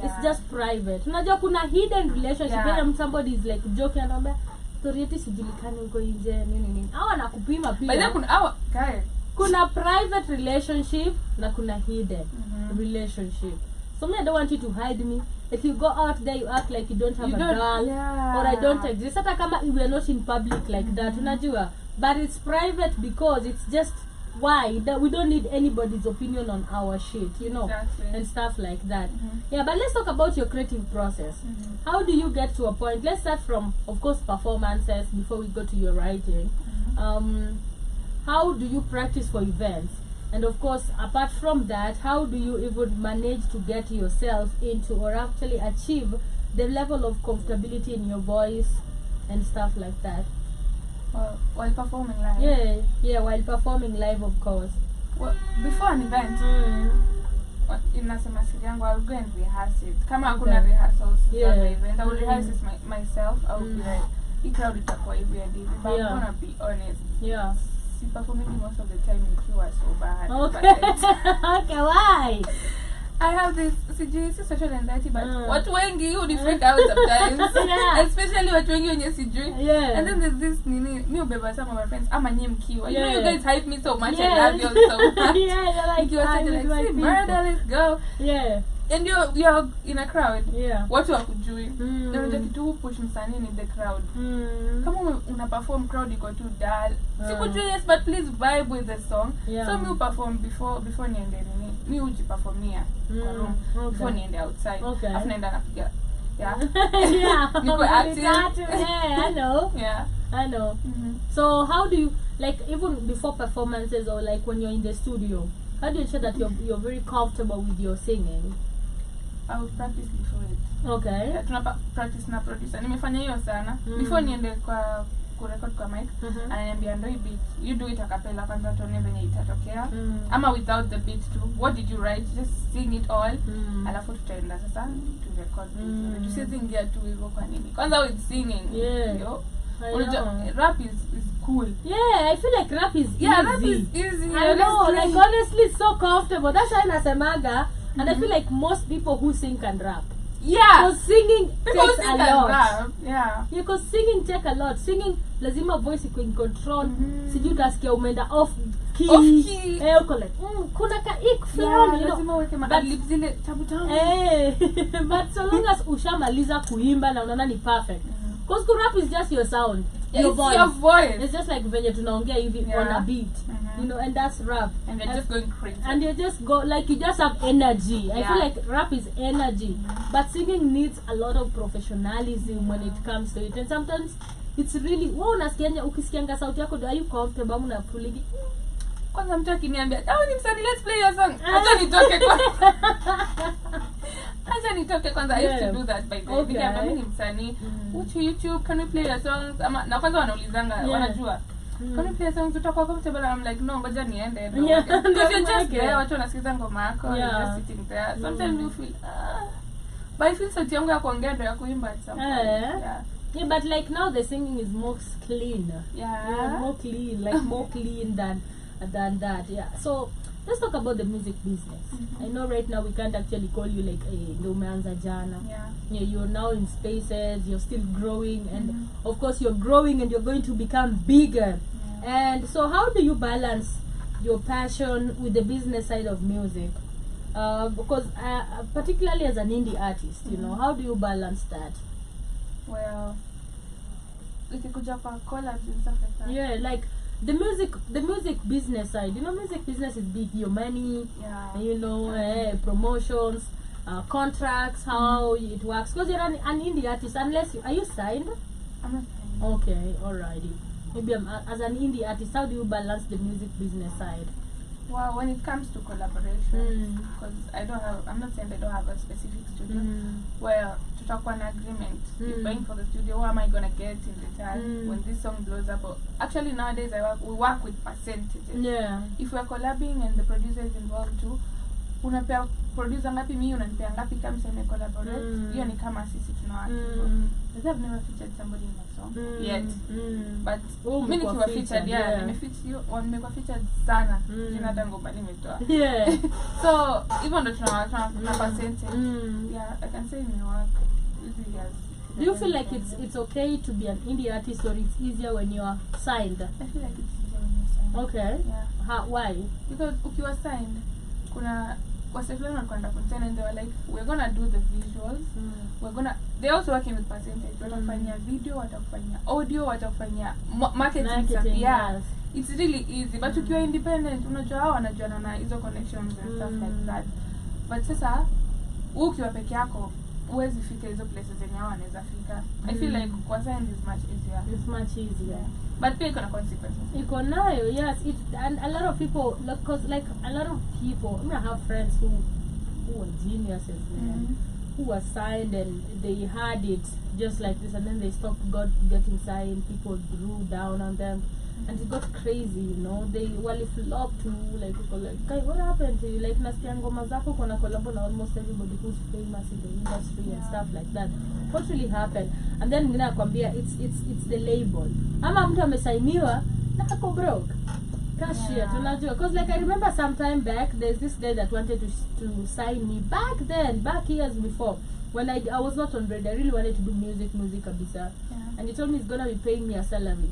It's just private. Unajua kuna hidden relationship when somebody is like joking anaambia story yetu sijulikane huko nje nini. Hao anakupima pia. But kuna kuna private relationship na kuna hidden relationship. So me, I don't want you to hide me. If you go out there, you act like you don't have a girl or I don't exist. Hata kama we are not in public like that, unajua. But it's private because it's just why that we don't need anybody's opinion on our shit, you know, and stuff like that. Yeah, but let's talk about your creative process. How do you get to a point? Let's start from, of course, performances before we go to your writing. How do you practice for events? And of course, apart from that, how do you even manage to get yourself into or actually achieve the level of comfortability in your voice and stuff like that? While performing live? Yeah, while performing live, of course. Well, before an event, inasema siri yangu, I'll go and rehearse it. Kama hakuna rehearsals for the event, I will rehearse it myself. I will be like, hii crowd itakuwa hivi and hivi. But I'm gonna be honest. Yeah. Performing most of the time nikiwa sober. Okay, why? I have this social anxiety, but watu wengi who freak out sometimes. Especially watu wengi wenye sijui. And then there's this me ubeba some of my friends ama nyie mkiwa. You know you guys hype me so much. I love you so much. You're like, you're like Cmurda, let's go. And you're in a crowd. Watu wakujui. Unajua kitu push msanii in the crowd. Kama una perform crowd iko too dull. Sikujui, yes, but please vibe with the song. So me perform before niende nini. Me ujiperformia kwa room before niende outside. Afu naenda napiga. Niko active. I know. So how do you, like, even before performances or like when you're in the studio, how do you ensure that you're very comfortable with your singing? I would practice before it. Okay. Tuna practice na producer. Nimefanya hiyo sana. Before niende kwa kurecord kwa mic, ananiambia ndio beat. You do it a cappella kwanza tuone venye itatokea. Ama without the beat too. What did you write? Just sing it all. Alafu tutaenda sasa to record. Tusizingia tu hivyo kwa nini? Kwanza with singing. Rap is cool. I feel like rap is easy. Rap is easy. I know, like honestly it's so comfortable. That's why nasemaga. And I feel like most people who sing can rap. Because singing takes a lot. Because singing take a lot. Singing lazima voice iko in control. Sijui utasikia umeenda off key. Uko like kuna ka ik fulani, you know. Lazima weke madlips zile tabu tabu. But so long as ushamaliza kuimba na unaona ni perfect. Because rap is just your sound. Your voice. It's just like venye tunaongea hivi on a beat. You know, and that's rap. And you're just going crazy. And you just go, like, you just have energy. I feel like rap is energy. But singing needs a lot of professionalism when it comes to it. And sometimes it's really, ukisikianga sauti yako, are you comfortable? Unafuligi. Kwanza mtu akiniambia, ni msanii, let's play your song. Acha nitoke kwanza. Acha nitoke kwanza. I used to do that by the way. Nikiambia mimi ni msanii, YouTube, can we play your songs? Na kwanza wanaulizanga, wanajua. Can you play songs utakuwa comfortable? I'm like, no, ngoja niende. Because you're just there, watu wanasikiza ngoma yako, you're just sitting there. Sometimes you feel, but I feel sauti yangu ya kuongea ndio ya kuimba at some point. But like now the singing is more clean. More clean, like more clean than that. So let's talk about the music business. I know right now we can't actually call you like ndio umeanza jana. You're now in spaces, you're still growing, and of course you're growing and you're going to become bigger. And so how do you balance your passion with the business side of music? Because particularly as an indie artist, you know, how do you balance that? Well, ikikuja kwa collabs and stuff like that. Yeah, like the music business side. You know, music business is big. Your money, you know, promotions, contracts, how it works. Because you're an indie artist, unless are you signed? I'm not signed. Okay, alrighty. Maybe as an indie artist, how do you balance the music business side? Well, when it comes to collaboration, because I'm not saying I don't have a specific studio. Well, to talk one agreement, if paying for the studio, what am I gonna get in return when this song blows up? Actually, nowadays we work with percentages. Yeah. If we're collabing and the producer is involved too, unapea producer ngapi, mimi unanipea ngapi kama sema collaborate. Hiyo ni kama sisi tunawaki. Because I've never featured somebody in my song yet. But mimi nikiwa featured, nimekuwa featured sana. Jina tangu bali nimetoa. Yeah. So even though tuna percentage, I can say in work easy years. Do you feel like it's okay to be an indie artist, or it's easier when you are signed? I feel like it's easier when you're signed. Okay. Yeah. Why? Because ukiwa signed, kuna wasefulani wanakwenda content and they were like, we're gonna do the visuals, they're also working with percentage. Watafanya video, watafanya audio, watafanya marketing stuff. Yes. It's really easy. But ukiwa independent, unajua hao wanajuana na hizo connections and stuff like that. But sasa ukiwa peke yako huwezi fika hizo places zenye hao wanaweza fika. I feel like kwa sign is much easier. It's much easier. But pia iko na consequences. Iko nayo, yes. And a lot of people, because like a lot of people, I have friends who were geniuses, man, who were signed and they had it just like this, and then they stopped getting signed. People drew down on them, and it got crazy, you know. They flop to like what happened to you? Like nasikia ngoma zako kuna collab na almost everybody who's famous in the industry and stuff like that. What really happened? And then ngina kwambia it's the label. Ama mtu amesainiwa na ako broke. Cashier, tunajua. Because like I remember some time back, there's this guy that wanted to sign me back years before, when I was not on radio. I really wanted to do music kabisa. And he told me he's gonna be paying me a salary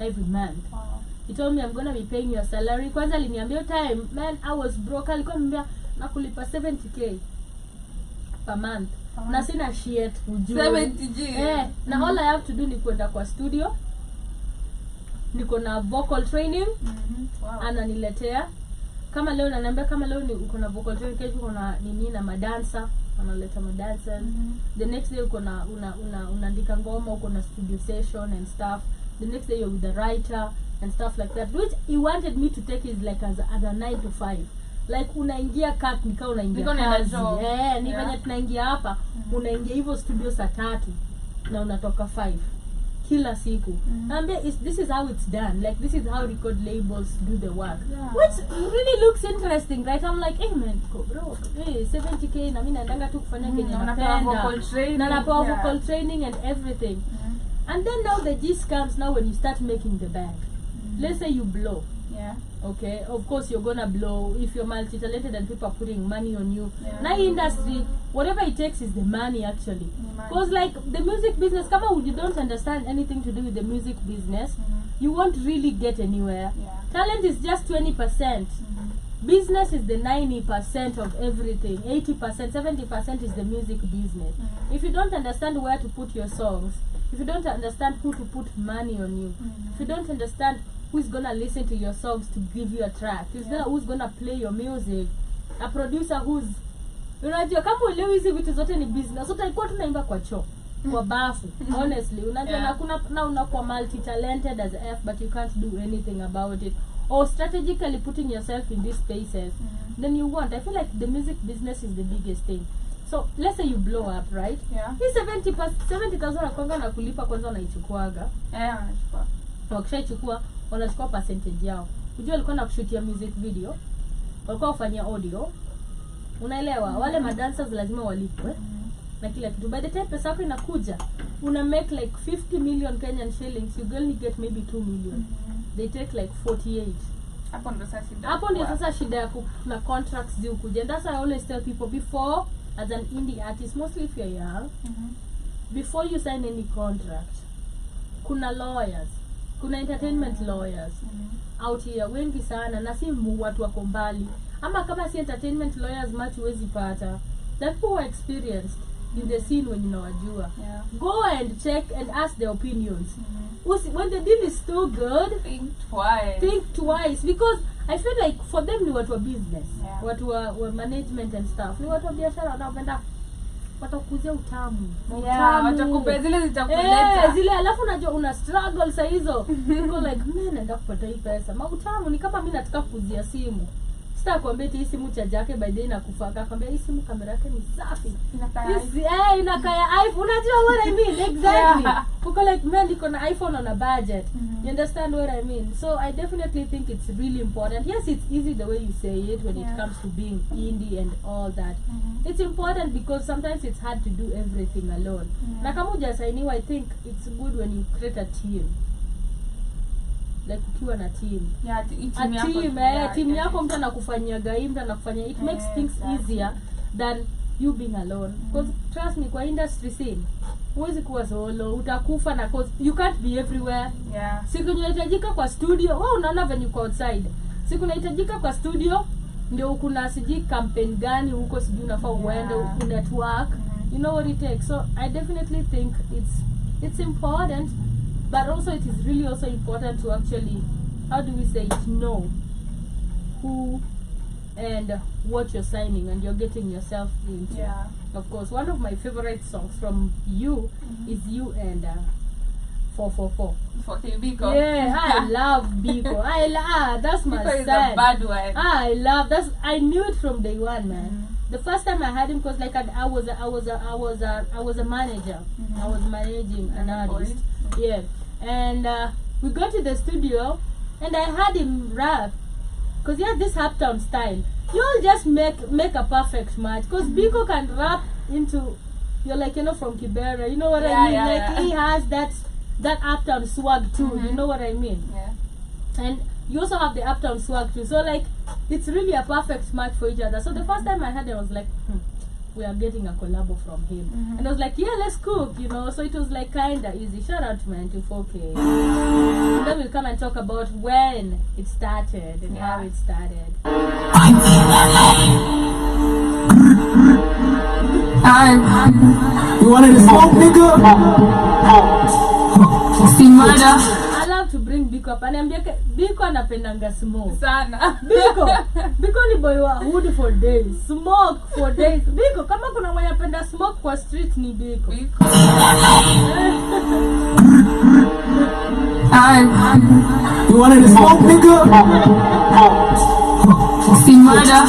every month. Wow. He told me I'm gonna be paying you a salary. Kwanza aliniambia time, man, I was broke. Alikuwa ananiambia nakulipa 70k per month. Na sina shit ujue. 70k. Na all I have to do ni kwenda kwa studio. Niko na vocal training. Wow. Ananiletea. Kama leo ananiambia kama leo uko na vocal training, kesho uko na nini na madansa, analeta madansa. The next day uko na unaandika ngoma, uko na studio session and stuff. The next day you're with the writer and stuff like that, which he wanted me to take is like as a 9 to 5. Like unaingia cut nika unaingia kazi. Ni venye tunaingia hapa, unaingia hivyo studio saa 3 na unatoka 5 kila siku. Naambia this is how it's done. Like this is how record labels do the work. Which really looks interesting, right? I'm like, hey man, bro, hey 70k na mimi naendanga tu kufanya kenye napenda. Na napewa vocal training and everything. And then now the gist comes now when you start making the bag. Let's say you blow. Okay, of course you're gonna blow if you're multi-talented and people are putting money on you. Now industry, whatever it takes is the money actually. Because like the music business, come on, you don't understand anything to do with the music business, you won't really get anywhere. Talent is just 20%. Business is the 90% of everything. 80%, 70% is the music business. If you don't understand where to put your songs, if you don't understand who to put money on you, if you don't understand who's gonna listen to your songs to give you a track, who's gonna play your music, a producer who's, unajua kama uelewi hizi vitu zote ni business, so utaikuwa tunaimba kwa choo, kwa bafu. Honestly, unajua na unakuwa multi-talented as F, but you can't do anything about it, or strategically putting yourself in these spaces. Then you want, I feel like the music business is the biggest thing. So let's say you blow up, right? Hii 70,000 nakwanga na kulipa kwanza unaichukuaga. Wanachukua. Wakishaichukua wanachukua percentage yao. Unajua walikuwa na kushutia music video, walikuwa wafanya audio. Unaelewa? Wale madancers lazima walipwe. Na kila kitu. By the time pesa yako inakuja, una make like 50 million Kenyan shillings, you only get maybe 2 million. They take like 48. Hapo ndio sasa shida ya kuna contracts due kuja. And that's why I always tell people before, as an indie artist, mostly if you're young, before you sign any contract, kuna lawyers, kuna entertainment lawyers out here wengi sana, na si watu wako mbali. Ama kama si entertainment lawyers much huwezi pata. That who are experienced in the scene when unawajua. Go and check and ask their opinions. When the deal is so good, think twice because I feel like for them ni watu wa business, watu wa management and stuff, ni watu wa biashara wanapenda watakuzia utamu. Watakupea zile zitakuleta. Zile alafu unajua una struggle saa hizo. Uko like man naenda kupata hii pesa. Mautamu ni kama mimi nataka kuzia simu. Sita kuambia hii simu charge yake by day nakufaka. Kwambia hii simu kamera yake ni safi. Inakaya iPhone. Unajua what I mean? Exactly. Uko like man niko na iPhone on a budget. You understand what I mean? So I definitely think it's really important. Yes, it's easy the way you say it when it comes to being indie and all that. It's important because sometimes it's hard to do everything alone. Na kama hujasainiwa, I think it's good when you create a team. Like ukiwa na team. Team yako mtu anakufanyia gai, mtu anakufanyia, it makes things easier than you being alone. Because trust me, kwa industry scene huwezi kuwa solo, utakufa na cause you can't be everywhere. Siku unahitajika kwa studio, unaona venye uko outside. Siku unahitajika kwa studio ndio kuna siji campaign gani huko, siji unafaa uende ku network. You know what it takes. So I definitely think it's important, but also it is really also important to actually, how do we say it, know who and what you're signing and you're getting yourself into. Of course, one of my favorite songs from you is you and 444. Biko. I love Biko. That's my Biko is style. a bad one. I knew it from day one, man. The first time I had him, cause like I was a manager. I was managing an artist. And we got to the studio, and I had him rap, cause he had this uptown style. You all just make a perfect match, cause Biko can rap into, you're like, from Kibera, you know what I mean? He has that uptown swag too, you know what I mean? And you also have the uptown swag too, so like it's really a perfect match for each other. So the first time I had it, I was like, we are getting a collabo from him, and I was like, let's cook, so it was like kinda easy. Shout out to man to 4K. And then we'll come and talk about when it started and how it started. You wanted to smoke, nigga? Cmurda. I love to bring Biko up. Ananiambia Biko anapendanga smoke sana. Biko ni boy wa hood for days. Smoke for days. Biko kama kuna mwenye anapenda smoke kwa street ni Biko. You wanted to smoke, nigga? Cmurda.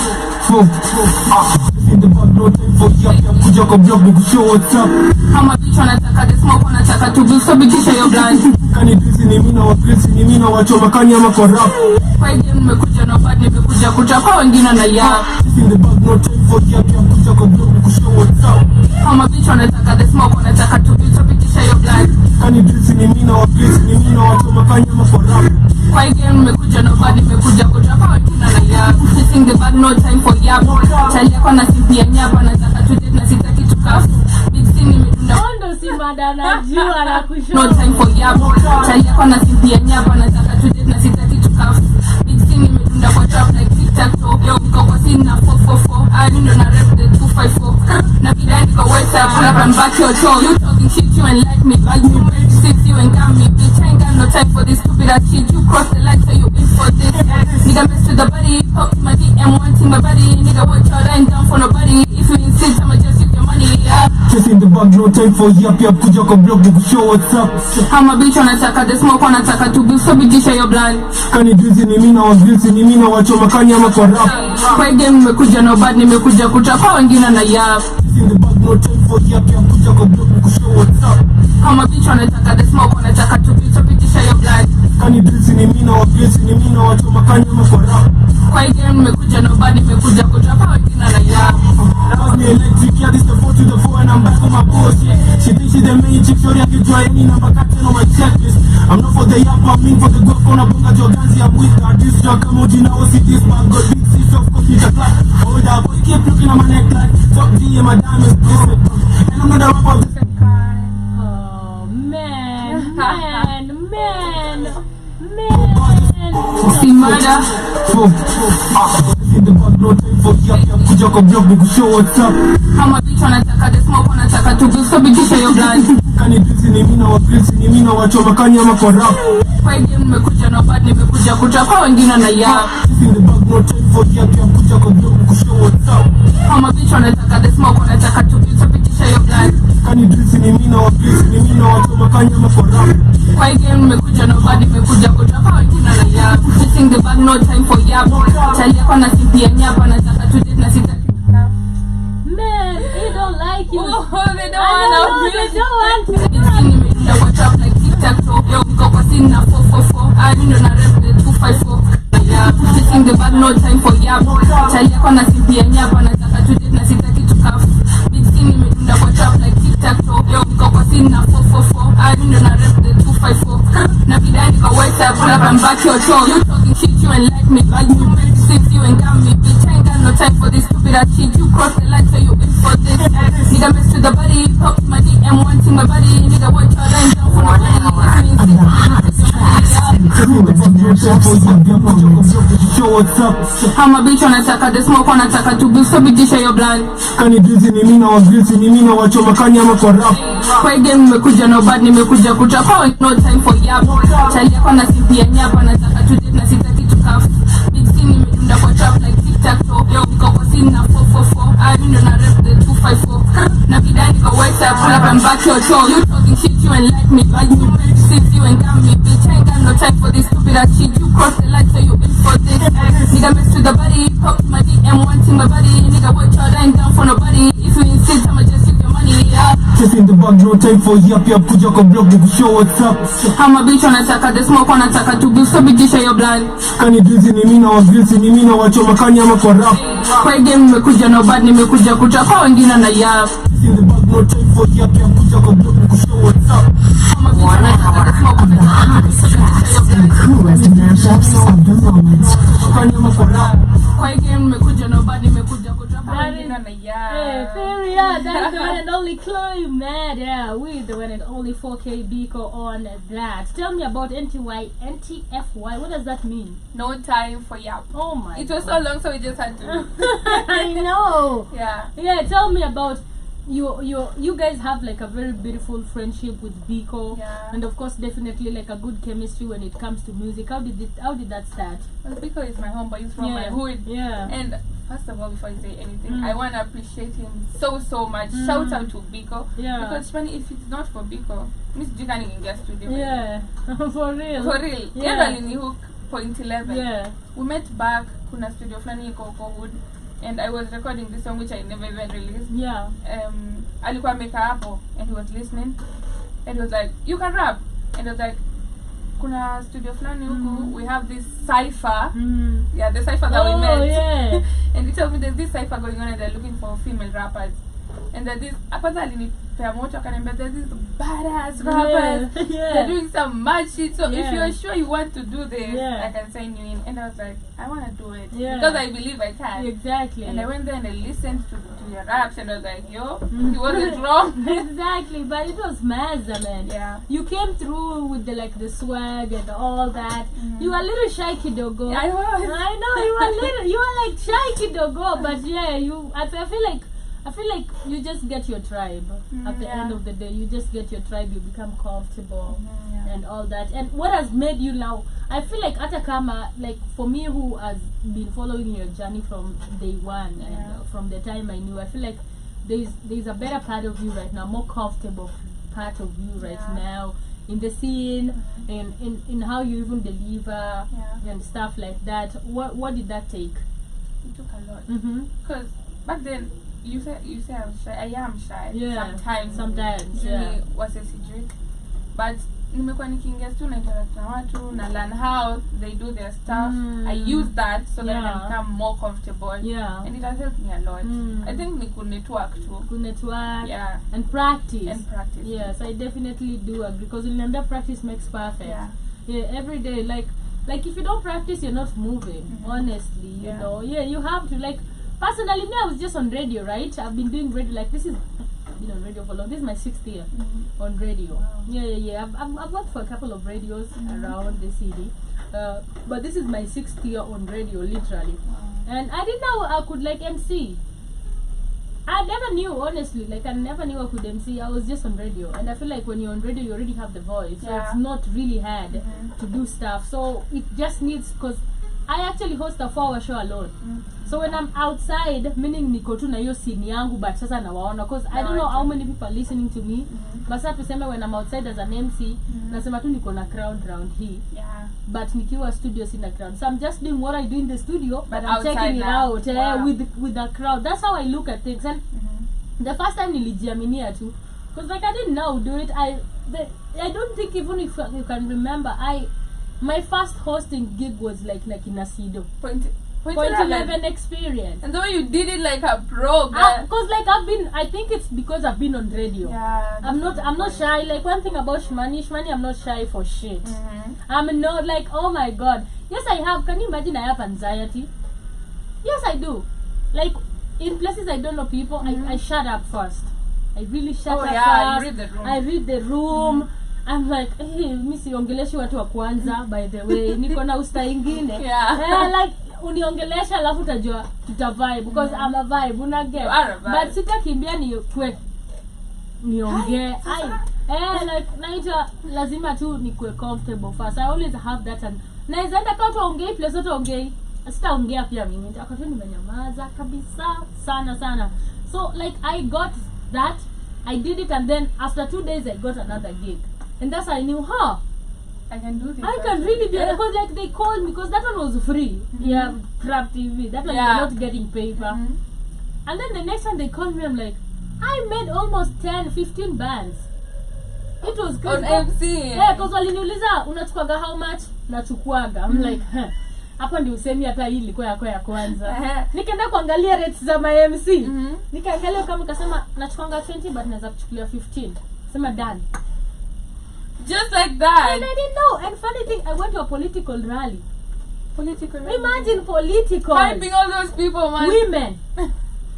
In the back, no time for yap. Kuja kwa blog, nigga, show what's up. Kama bitch wanataka the smoke, wanataka to build, so bitisha your brand. Kani dresi ni mina wa gresi ni mina wa choma kani ama kwa rap. Kwa hii game nimekuja na bad, nimekuja kuchapa wengine na yap. In the back, no time for yap. Kuja kwa blog, nigga, show what's up. Kama bitch wanataka the smoke, wanataka to build, so bitisha your brand. Kani dresi ni mina wa gresi ni mina wa choma kani ama kwa rap. Kwa hii game nimekuja na bad, nimekuja kuchapa wengine na yap. In the back, no time for yap. Chali yako na simpi ya nyapa, nataka to date na sitaki to cuff. Big scene nimetunda Ondo Cmurda anajua na kushow. No time for yap. Chali yako na simpi ya nyapa, nataka to date na sitaki to cuff. Big scene nimetunda kwa trap like tic-tac-toe. Yo, niko kwa scene na 444. I ndo na rep the 254. Na bidani kwa west up, pull up and back your toe. You talking shit, you ain't like me. Like me, six, you ain't got me. Bitch, I ain't got no time for this stupid ass shit. You cross the line, so you in for this. Nigga mess with the body, talk to my DM, wanting my body. Nigga, watch your line down for nobody. If you insist, I'ma just use your money, Just in the bag, no time for yap. Kuja kwa blog, nigga, show what's up. I'm a bitch, wanataka the smoke, wanataka to build, so bitisha your brand. Kani dresi ni mina wa gresi ni mina wa choma kani ama kwa rap. Kwa hii game nimekuja na bad, nimekuja kuchapa wengine na yap. In the bag, no time for yap. Kuja kwa blog, nigga, show what's up. I'm a bitch, wanataka the smoke, wanataka to build, so bitisha your brand. Kani dresi ni mina wa gresi ni mina wa choma kani ama kwa rap. Kwa hii game nimekuja na bad, nimekuja kuchapa wengine na yap. That was me electric, this the 4 to the 4 and I'm back on my bullshit. She thinks she's them main chick, shorty I can try any number, captain on my checklist. I'm not for the yap, I'm in for the go on a bunga joganzi, I'm with that. This your kamoji now, see this man, got big seats, of course, with a clap. Hold up, boy, keep looking at my neck like top D and my diamonds, and I'm not the rapper of the Oh, man. Cmurda. In the back, no time for yap, kuja kwa blog, we show what's up. I'm a bitch wanataka the smoke wanataka to give so bitisha your blood. Kani drinks ni mina wa grills ni mina wa choma kani ama kwa rap. Kwa game nimekuja na bad nimekuja kutoka wengine na yap. In the back, no time for yap, kuja kwa blog, we show what's up. I'm a bitch wanataka the smoke wanataka to give so bitisha your blood. Kani drinks ni mina wa grills ni mina wa choma kani ama kwa rap. Kwa game nimekuja na bad nimekuja kutoka wengine na yap. Kissing the bag no time for yap. Chalia kwa na simpia nyapa nataka to date na sitaki. Man, they don't like you. Oh, they don't I know, want they don't want you. to. Watch out like tic-tac-toe. Yo, go for sin na 444. I don't know rep the 254. Yeah, kissing the bag no time for yap. Chalia kwa na simpia nyapa nataka to date na sitaki to cuff. Big skin nimedunda watch out like tic-tac-toe. Yo, go for sin na 444. I don't know rep the 254. Na bidani kwa white up, pull up and back your toe. You talking shit, you ain't like me, but you make sense, you ain't got me. Bitch, I ain't got no time for this stupid ass shit. You cross the line, so you in for this. Nigga mess with the body, pop my DM, wanting my body. Nigga, watch your line down for my Show what's up. I'm a bitch wanataka the smoke wanataka to give so bitisha your blood. Kani drinks ni mina wa grills ni mina wa choma kani ama kwa rap. Kwa game nimekuja no bad nimekuja kutoka no time for yap. Chalia kwa na simpia nyapa nataka to date na sitaki to cuff. Big skin nimedunda kwa trap like tic-tac-toe. Yo, niko kwa sin na 444. I don't know rep the 254. Na bidani kwa white up, pull up and back your toe. You talking shit, you ain't like me, but you make sense, you ain't got me. Bitch, I ain't got no time for this stupid ass shit. You cross the line, so you in for this. Nigga mess with the body, pop my DM, wanting my body. Nigga, watch your line down for nobody. If you insist, I'ma just take your money. Yeah. Just in the back, no time for yap, kuja kwa blog, we show what's up. I'm a bitch wanataka the smoke wanataka to give so bitisha your blood. Kani drinks ni mina wa grills ni mina wa choma kani ama kwa rap. Kwa game nimekuja no bad nimekuja kutoka wengine na yap. In the back, no time for yap, kuja kwa blog, we show what's up. I'm a bitch wanataka the smoke wanataka to give so bitisha your blood. Coolest mashups of the moment. Kani ama kwa rap. Kwa game nimekuja no bad nimekuja kutoka wengine na Hey, yap. period. That's the one and only Chloe, man. Yeah, with the one and only 4K Biko on that. Tell me about NTFY. What does that mean? No time for yap. Oh my It was so God. long, so we just had to. I know. Yeah. Yeah, tell me about you guys have like a very beautiful friendship with Biko. Yeah. And of course definitely like a good chemistry when it comes to music. How did that start? Well, Biko is my homeboy. He's from my Yeah. hood. Yeah. And first of all, before I say anything, I want to appreciate him so much. Shout out to Biko. Yeah. Because funny, if it's not for Biko, Miss Jika in India studio. Yeah. For real. For real. Yeah. Even in the hook point 11. Yeah. We met back kuna studio flani iko Hood, and I was recording this song which I never even released. Yeah. Alikuwa ameka hapo and he was listening and he was like, you can rap, and I was like, kuna studio flani huku, we have this cypher. Yeah, the cypher that we met. Yeah. And he told me there's this cypher going on and they're looking for female rappers. And that this kwanza alinipea moto akaniambia there's these badass rappers. Yeah. They're doing some mad shit. So Yeah. if you're sure you want to do this, Yeah. I can sign you in. And I was like, I want to do it. Yeah. Because I believe I can. Exactly. And I went there and I listened to your raps and I was like, yo, he wasn't wrong. Exactly, but it was mazza, man. Yeah. You came through with the swag and all that. You were a little shy kidogo. I was. I know you were like shy kidogo, but yeah, I feel like you just get your tribe at the end of the day. You just get your tribe, you become comfortable and all that. And what has made you now? I feel like Atakama, like for me who has been following your journey from day one and from the time I knew, I feel like there's a better part of you right now, more comfortable part of you right now in the scene, in how you even deliver and stuff like that. What did that take? It took a lot. Because back then, you say I'm shy. I am shy. Yeah. Sometimes. Yeah. Was a secret. But nimekuwa nikiingia tu na interact na watu na learn how they do their stuff. I use that so that I can become more comfortable. And it has helped me a lot. I think ni network too. Network. Yeah. And practice. Yes, I definitely do agree, because remember, practice makes perfect. Every day, like if you don't practice, you're not moving. Honestly, you know. You have to, like, personally, me, I was just on radio, right? I've been doing radio, like, this is, been on radio for long. This is my 6th year on radio. Wow. I've worked for a couple of radios around the city, but this is my 6th year on radio, literally. And I didn't know I could, like, MC. I never knew, honestly, like, I never knew I could MC. I was just on radio, and I feel like when you're on radio, you already have the voice, so it's not really hard to do stuff. So it just needs, because I actually host a 4-hour show alone. So when I'm outside, meaning niko tu na hiyo scene yangu, but sasa nawaona, because I don't know how many people are listening to me. But sasa tuseme when I'm outside as an MC, nasema tu niko na crowd round here. But nikiwa studio sina crowd. So I'm just doing what I do in the studio, but I'm checking it out with the crowd. That's how I look at things. And the first time nilijiaminia too, because like I didn't know how to do it. I don't think, even if you can remember, my first hosting gig was like in a Sido. Point 11 experience. And though you did it like a pro, because like I think it's because I've been on radio. I'm not shy. Like, one thing about Shmani, I'm not shy for shit. I'm not like, oh my god. Yes, I have. Can you imagine I have anxiety? Yes, I do. Like, in places I don't know people, I shut up first. I really shut up first. You read the room. I read the room. I'm like, hey, mi siongeleshi watu wa kwanza, by the way. Niko na usta ingine. Like, uniongelesha alafu utajua tuta vibe, because I'm a vibe, unaget. But sitakimbia niongee. Like, naita lazima tu nikue comfortable first. I always have that, and naeza enda kwa tuongei place tuongei. Sitaongea pia mimi. Akatoa nimenyamaza kabisa sana. So like I got that, I did it, and then after 2 days I got another gig. And that's how I knew, I can do this. I can really be, because like they called me, because that one was free. Crap TV. That one you're not getting paper. And then the next time they called me, I'm like, I made almost 10-15 bands. It was good. On MC. Because waliniuliza unachukuaga how much? Nachukuaga. I'm like, hapo ndio usemi hata hii ilikuwa yako ya kwanza. Nikaenda kuangalia rates za my MC. Nikaangalia kama kasema nachukuanga 20 but naweza kuchukulia 15. Sema done. Just like that. And I didn't know. And funny thing, I went to a political rally. Imagine political. Hyping all those people, man.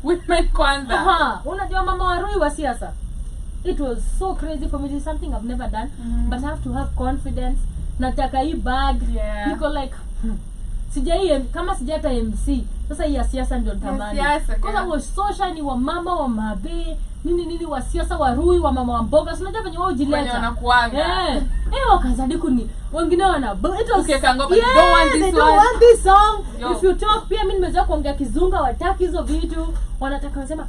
Women kwanza. Unajua mama warui wa siasa. It was so crazy for me. It's something I've never done. But I have to have confidence. Nataka hii bag. Niko like, kama sijata MC. Sasa hii ya siasa ndio nitamani. Because I was so shy, ni wa mama wa mabe. Nini wa siasa warui wa mama wa mboga. Unajua venye wao jileta. Wanakuanga. Wakazadi kuni. Wengine wana. It was they don't want this song. If you talk, pia mimi nimezoea kuongea kizunga, wataki hizo vitu. Wanataka wasema,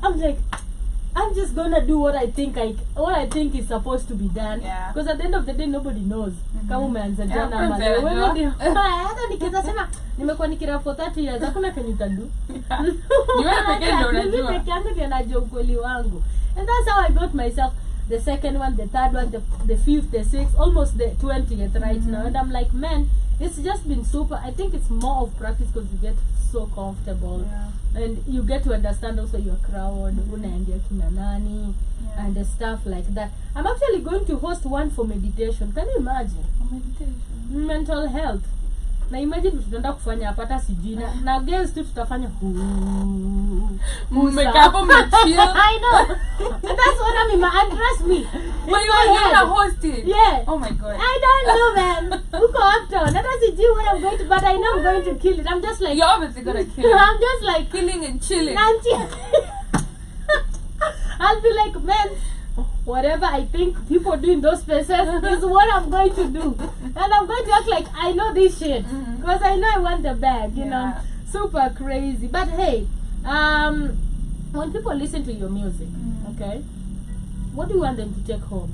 I'm like, I'm just gonna do what I think is supposed to be done. Because at the end of the day, nobody knows. Kama umeanza jana ama wewe ndio. Hata nikianza sema nimekuwa nikira for 30 years, hakuna kenye utandu. Ni wewe pekee ndio unajua. Mimi pekee yangu ndio najua ukweli wangu. And that's how I got myself the second one, the third one, the fifth, the sixth, almost the 20th right now. And I'm like, man, it's just been super. I think it's more of practice, because you get so comfortable. And you get to understand also your crowd, unaendia kina nani, and the stuff like that. I'm actually going to host one for meditation. Can you imagine? Meditation. Mental health. Na imagine tutaenda kufanya hapa hata sijui na girls tu tutafanya makeup chill. I know. That's what I mean. Trust me. But you are gonna host it. Oh my god. I don't know, man. Uko uptown. Hata sijui what I'm going to, but I know I'm going to kill it. I'm just like, you're obviously gonna kill it. I'm just like killing and chilling. I'll be like, man, whatever I think people do in those places is what I'm going to do. And I'm going to act like I know this shit. Because I know I want the bag, you know. Super crazy. But hey, when people listen to your music, okay, what do you want them to take home?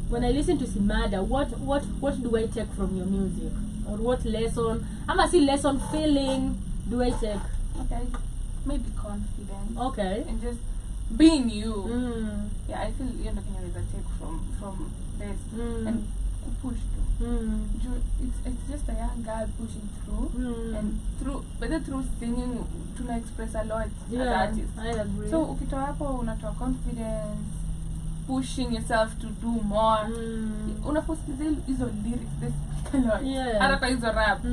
When I listen to Cmurda, what do I take from your music? Or what lesson? I'm a lesson feeling do I take? Okay. Maybe confidence. Okay. And just being you. Yeah, I feel you're looking at a take from this and push through. It's just a young girl pushing through and through singing to express a lot as artists. I agree. So ukitoa hapo unatoa confidence, pushing yourself to do more. Unaposikiza hizo lyrics this a lot. Hata kwa hizo rap.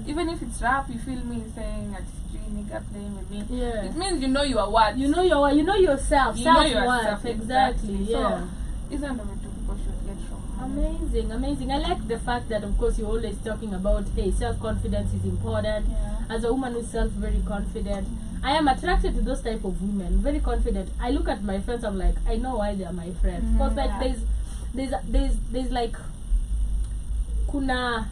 Even if it's rap, you feel me saying at nigga playing with me. It means you know your worth. You know your you know yourself. You know Self-worth. yourself, Exactly. So, Yeah. isn't the way people should get from. Amazing. I like the fact that, of course, you're always talking about, hey, self-confidence is important. As a woman who's very confident, I am attracted to those type of women, very confident. I look at my friends, I'm like, I know why they are my friends. Because like there's like kuna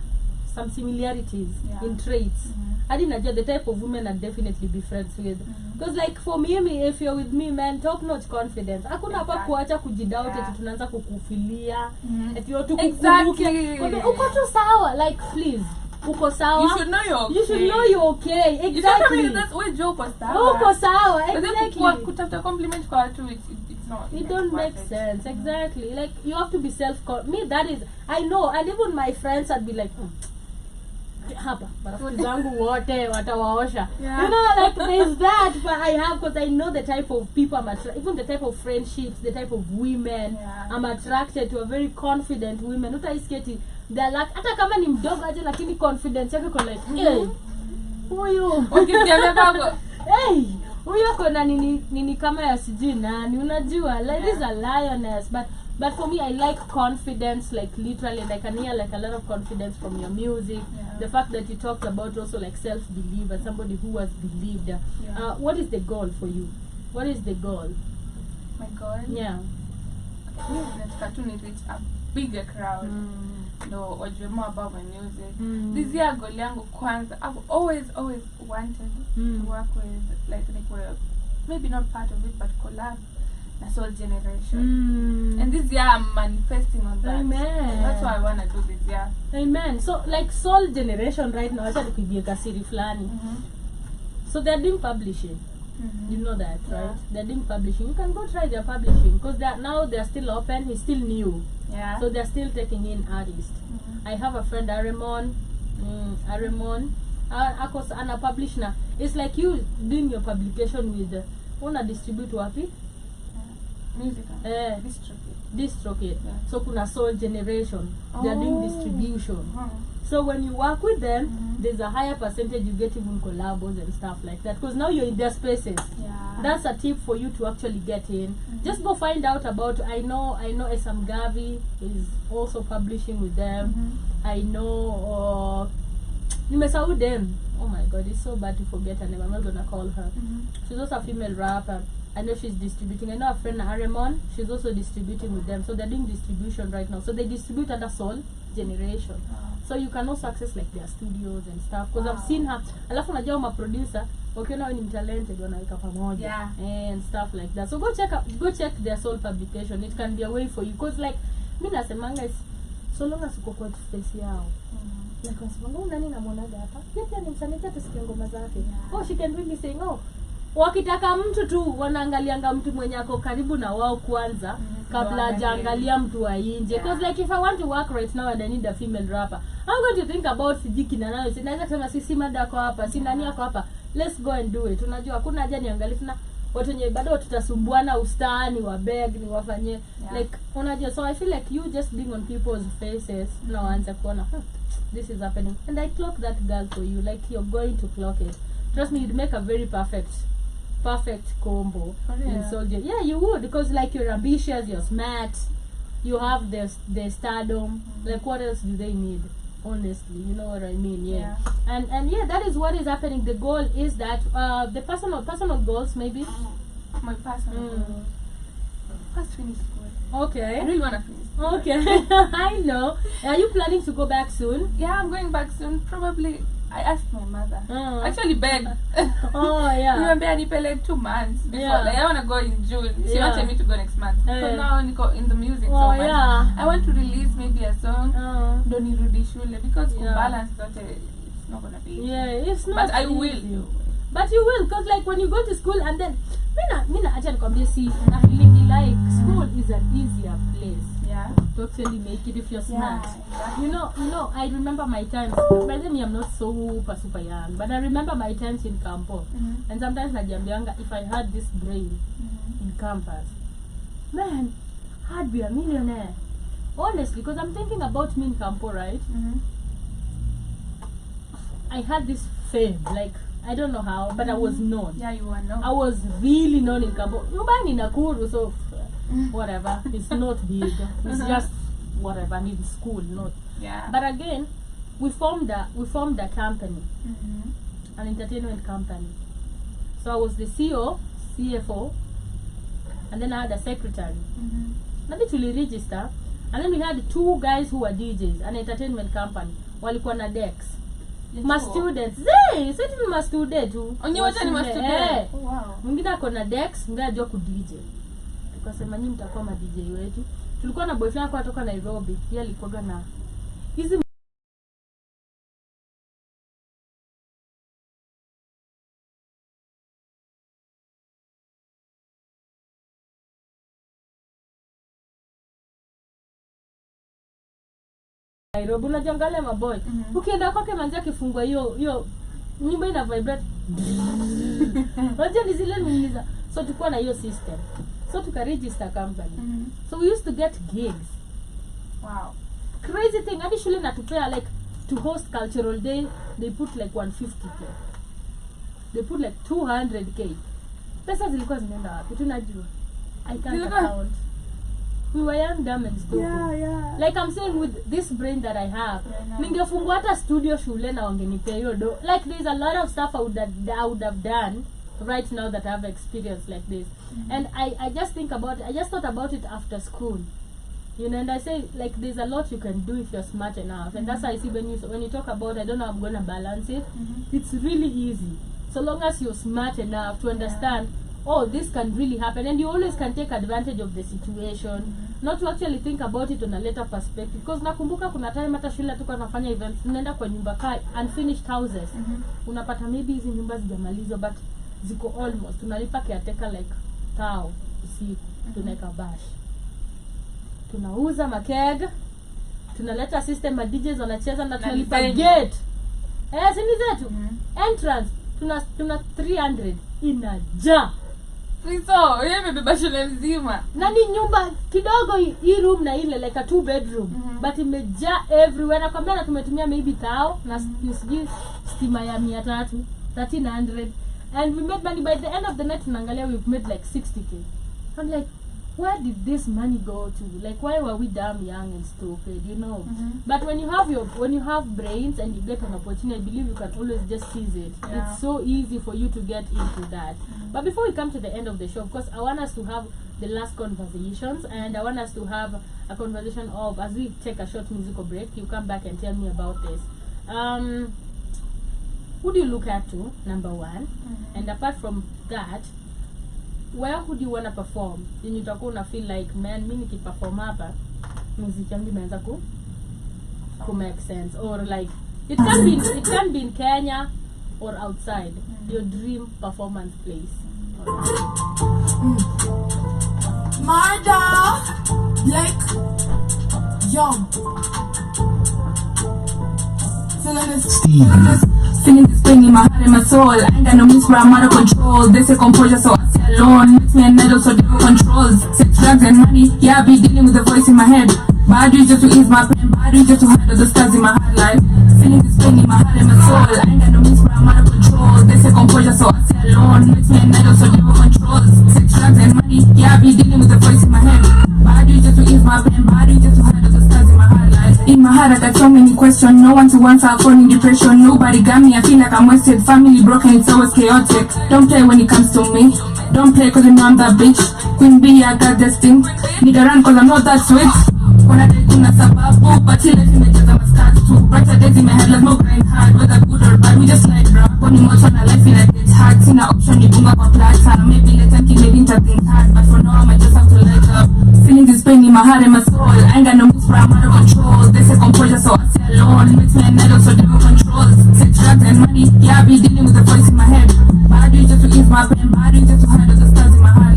some similarities in traits. I didn't know the type of women I'd definitely be friends with. Because like for me, if you're with me, man, top notch confidence. Hakuna hapa kuacha kujidoubt eti tunaanza kukufilia. Eti yote kukumbuke. Uko tu sawa, like please. Uko sawa. You should know you're okay. You should know you're okay. Exactly. You that's why joke was sawa. Uko sawa. Exactly. But then kutafuta compliment kwa watu it's not. It don't make sense. Exactly. Like you have to be me, that is, I know, and even my friends I'd be like, hapa marafiki zangu wote watawaosha. You know, like there's that, but I have, because I know the type of people I'm attracted, even the type of friendships, the type of women I'm attracted to, are very confident women. Utaisketi they're like, hata kama ni mdogo aje lakini confidence yake iko like, hey, huyu ukisikia hey, huyu kona nini kama ya sijui nani, unajua, like this is a lioness. But for me, I like confidence, like literally, and I can hear like a lot of confidence from your music. The fact that you talked about also like self-belief and somebody who has believed. What is the goal for you? What is the goal? My goal? Yeah. That to reach a bigger crowd. No, wajue more about my music. This year goal yangu kwanza, I've always wanted to work with like maybe not part of it, but collab the Soul Generation. And this year I'm manifesting on that. Amen. That's what I want to do this year. Amen. So like Soul Generation right now, acha tukibieka siri fulani. So they're doing publishing. You know that, right? They're doing publishing. You can go try their publishing because they're still open. It's still new. So they're still taking in artists. I have a friend, Arimon. Akos ana publish na. It's like you doing your publication with una distribute wapi? Music. DistroKid. So kuna Soul Generation. They're doing distribution. So when you work with them, there's a higher percentage you get even collabos and stuff like that. Because now you're in their spaces. That's a tip for you to actually get in. Just go find out about, I know Esam Gavi is also publishing with them. I know Nimesahau them. Oh my god, it's so bad to forget her name. I'm not gonna call her. She's also a female rapper. I know she's distributing. I know a friend Arimon, she's also distributing with them. So they're doing distribution right now. So they distribute under Soul Generation. So you can also access like their studios and stuff. Because I've seen her. Alafu najua ma producer, ukiona wewe ni talented wanaweka pamoja and stuff like that. So go check their Soul publication. It can be a way for you. Because like mimi nasemanga is so long as uko kwa space yao. Like wasemanga nani namuonaga hapa? Pia ni msanii tusikie ngoma zake. Oh, she can really sing. Oh, wakitaka mtu tu wanaangalianga mtu mwenye ako karibu na wao kwanza kabla hajaangalia mtu wa nje. Because like if I want to work right now and I need a female rapper, I'm going to think about sijiki na nayo. Sinaweza kusema si Cmurda kwa hapa, si nani yako hapa. Let's go and do it. Unajua hakuna haja niangalie na watu wenye bado tutasumbuana ustani wa beg ni wafanye like unajua. So I feel like you just being on people's faces unaanza kuona this is happening, and I clock that girl for you. Like you're going to clock it. Trust me, you'd make a very perfect combo in Soldier. Yeah, you would, because like you're ambitious, you're smart, you have the stardom. Like what else do they need? Honestly, you know what I mean? Yeah. And yeah, that is what is happening. The goal is that the personal goals maybe. My personal goals. First finish school. Okay. I really wanna finish. Okay. I know. Are you planning to go back soon? Yeah, I'm going back soon. Probably. I asked my mother. Actually begged. Oh yeah. Remember, I need like 2 months before. Like I wanna go in June. She wanted me to go next month. So now I go in the music so much. I want to release maybe a song. Don't Rudi Shule, because balance it's not gonna be. Yeah, it's not. But I will. But you will, because like when you go to school and then Mina acha nikwambie si I really like school is an easier place. Yeah. To actually make it if you're smart. Exactly. You know, I remember my times. By the way, I'm not super young, but I remember my times in Campo. And sometimes najiambianga if I had this brain in campus, man, I'd be a millionaire. Honestly, because I'm thinking about me in Campo, right? I had this fame, like I don't know how, but I was known. Yeah, you were known. I was really known in Campo. Nobody in Nakuru, so whatever. It's not big. It's just whatever. I mean, school, not. Yeah. But again, we formed a company, an entertainment company. So I was the CEO, CFO, and then I had a secretary. Maybe to register, and then we had 2 guys who were DJs, an entertainment company. Walikuwa na decks. My students, sisi ni ma student tu. Onye wote ni ma student. Wow. Mwingine ako na decks, mwingine ajua ku DJ. Tukasema nyinyi mtakuwa ma DJ wetu. Tulikuwa na boyfriend wako kutoka Nairobi. Yeye alikuwa na hizi Nairobi unajangale maboy. Ukienda kwake manzi kifungwa hiyo nyumba ina vibrate. Wacha ni zile niuliza. So tulikuwa na hiyo system. So tukaregister company. So we used to get gigs. Wow. Crazy thing. Hadi shule natupea like to host cultural day, they put like 150k. They put like 200k. Pesa zilikuwa zinaenda wapi? Tunajua. I can't count. We were young, dumb and stupid. Yeah. Like I'm saying, with this brain that I have, ningefungua hata studio shule na wangenipea hiyo do. Like there's a lot of stuff I would have done right now that I have experience like this. And I just think about it. I just thought about it after school. You know, and I say like there's a lot you can do if you're smart enough. And that's why I see when you talk about, I don't know how I'm gonna balance it. It's really easy. So long as you're smart enough to understand, oh, this can really happen, and you always can take advantage of the situation, not to actually think about it on a later perspective. Because nakumbuka kuna time hata shule tuko nafanya events, tunaenda kwa nyumba kai unfinished houses. Unapata maybe hizi nyumba zijamalizwa but ziko almost. Tunalipa caretaker like tao usiku, tunaweka bash. Tunauza makeg, tunaleta system ma DJs wanacheza na tunalipa gate. Sini zetu. Entrance tuna 300 inaja. So, yeye amebeba shule mzima. Na ni nyumba kidogo hii room na ile like a 2 bedroom. But imejaa everywhere. Na kwambia na tumetumia maybe tao na sijui stima ya 300, 1300. And we made money by the end of the night tunaangalia we've made like 60k. I'm like, where did this money go to? Like, why were we damn young and stupid, you know? But when you have brains and you get an opportunity, I believe you can always just seize it. Yeah. It's so easy for you to get into that. But before we come to the end of the show, of course, I want us to have the last conversations, and I want us to have a conversation of, as we take a short musical break, you come back and tell me about this. Who do you look up to, number one? And apart from that, where would you want to perform? Then you talk on feel like, man, mimi nikiperform hapa music yangu imeanza ku make sense, or like it can be in Kenya or outside your dream performance place. Cmurda, like young. Feeling this pain in my heart and my soul. I ain't got no means where I'm out of control. They say composure, so I stay alone. Makes me a needle, so devil controls. Sex, drugs, and money. Yeah, I be dealing with the voice in my head. Bad just to ease my pain. Bad just to hide all the stars in my heart life. Feeling this pain in my heart and my soul. I ain't got no means where I'm out of control. They say composure, so I stay alone. Makes me a needle, so devil controls. Sex, drugs, and money. Yeah, I be dealing with the voice in my head. Bad just to ease my pain. Bad just to hide all the stars in my heart life. In my heart, I got so many questions. No one to answer. I'm falling depression. Nobody got me. I feel like I'm wasted. Family broken. It's always chaotic. Don't play when it comes to me. Don't play cause you know I'm that bitch. Queen bee, I got this thing. Nigga run cause I'm not that sweet. When I did kuna sababu, but till I finish I'm a start too. Brighter days in my head, like no grind hard. Whether good or bad, we just like rap. When you watch on a life, feel like it's hard. Seen an option, you boom up on platform. Maybe later keep living to things hard. But for now, I might just have to light up. Feeling this pain in my heart and my soul. I ain't got no moves, but I'm out of control. They say composure, so I stay alone. Makes me a needle, so devil controls. Sex, drugs, and money. Yeah, I be dealing with the voice in my head. Bad just to ease my pain. Bad just to hide all the stars in my heart.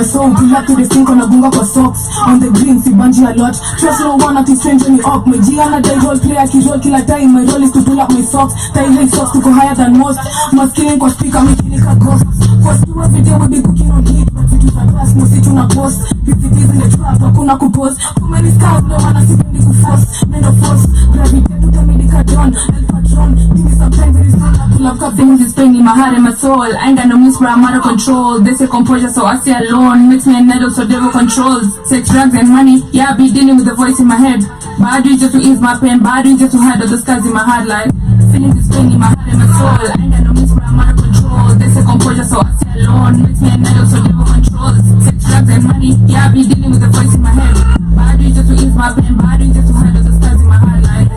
my soul. Pull up to the sink on a bunga for socks. On the green, see bungee a lot. Trust no one at his friend when you up. My G on a day role play, I keep roll killer time. My role is to pull up my socks. Tie high socks to go higher than most. Masculine kwa speaker, making it a ghost. Cause you every day we be cooking on heat. But it is a class, no sit on a post. 50 days in the trap, hakuna kupose. Too many scars, no one has even to force. Men of force, gravity to the medical done. El patron, give me some time, there is no love to love. Things is pain in my heart and my soul. I ain't got no means where I'm out of control. They say composure, so I stay alone. Makes me a needle, so devil controls. Sex, drugs, and money. Yeah, I be dealing with the voice in my head. But I do it just to ease my pain. But I do it just to hide all the scars in my heart. Like, feelings is pain in my heart and my soul. I ain't got no means where I'm out of control. They say composure, so I stay alone. Makes me a needle, so devil controls. Sex, drugs, and money. Yeah, I be dealing with the voice in my head. But I do it just to ease my pain. But I do it just to hide all the scars in my heart. Like,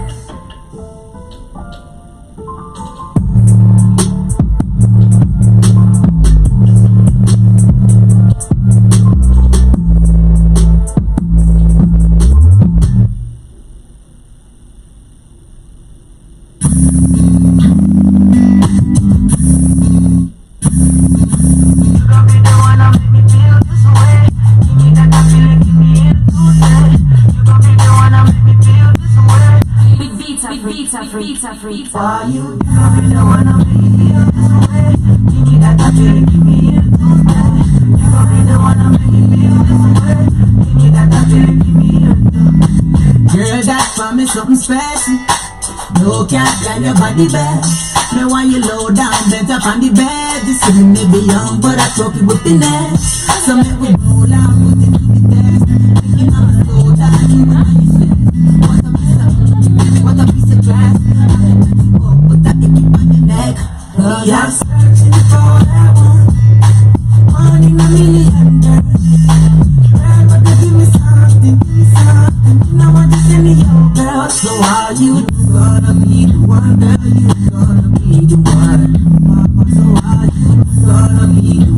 Why you really don't wanna make me feel this way? Give me that feeling, give me it Tuesday. You really wanna make me feel this way? Give me that feeling, give me it Tuesday. Girl, that for me something special. No can't tell your body back. Me want you low down, better on the bed. You see me may be young, but I talk you with finesse. So make we roll out, put it to the test. Making all slow down, you and I you say. What a piece of glass. Put that icky on your neck. I'm searching for that one in a million girls. Girl, but they give me something, give me something. You know what, just send me your girl. So are you gonna be the one, girl? You gonna be the one. So are you gonna be the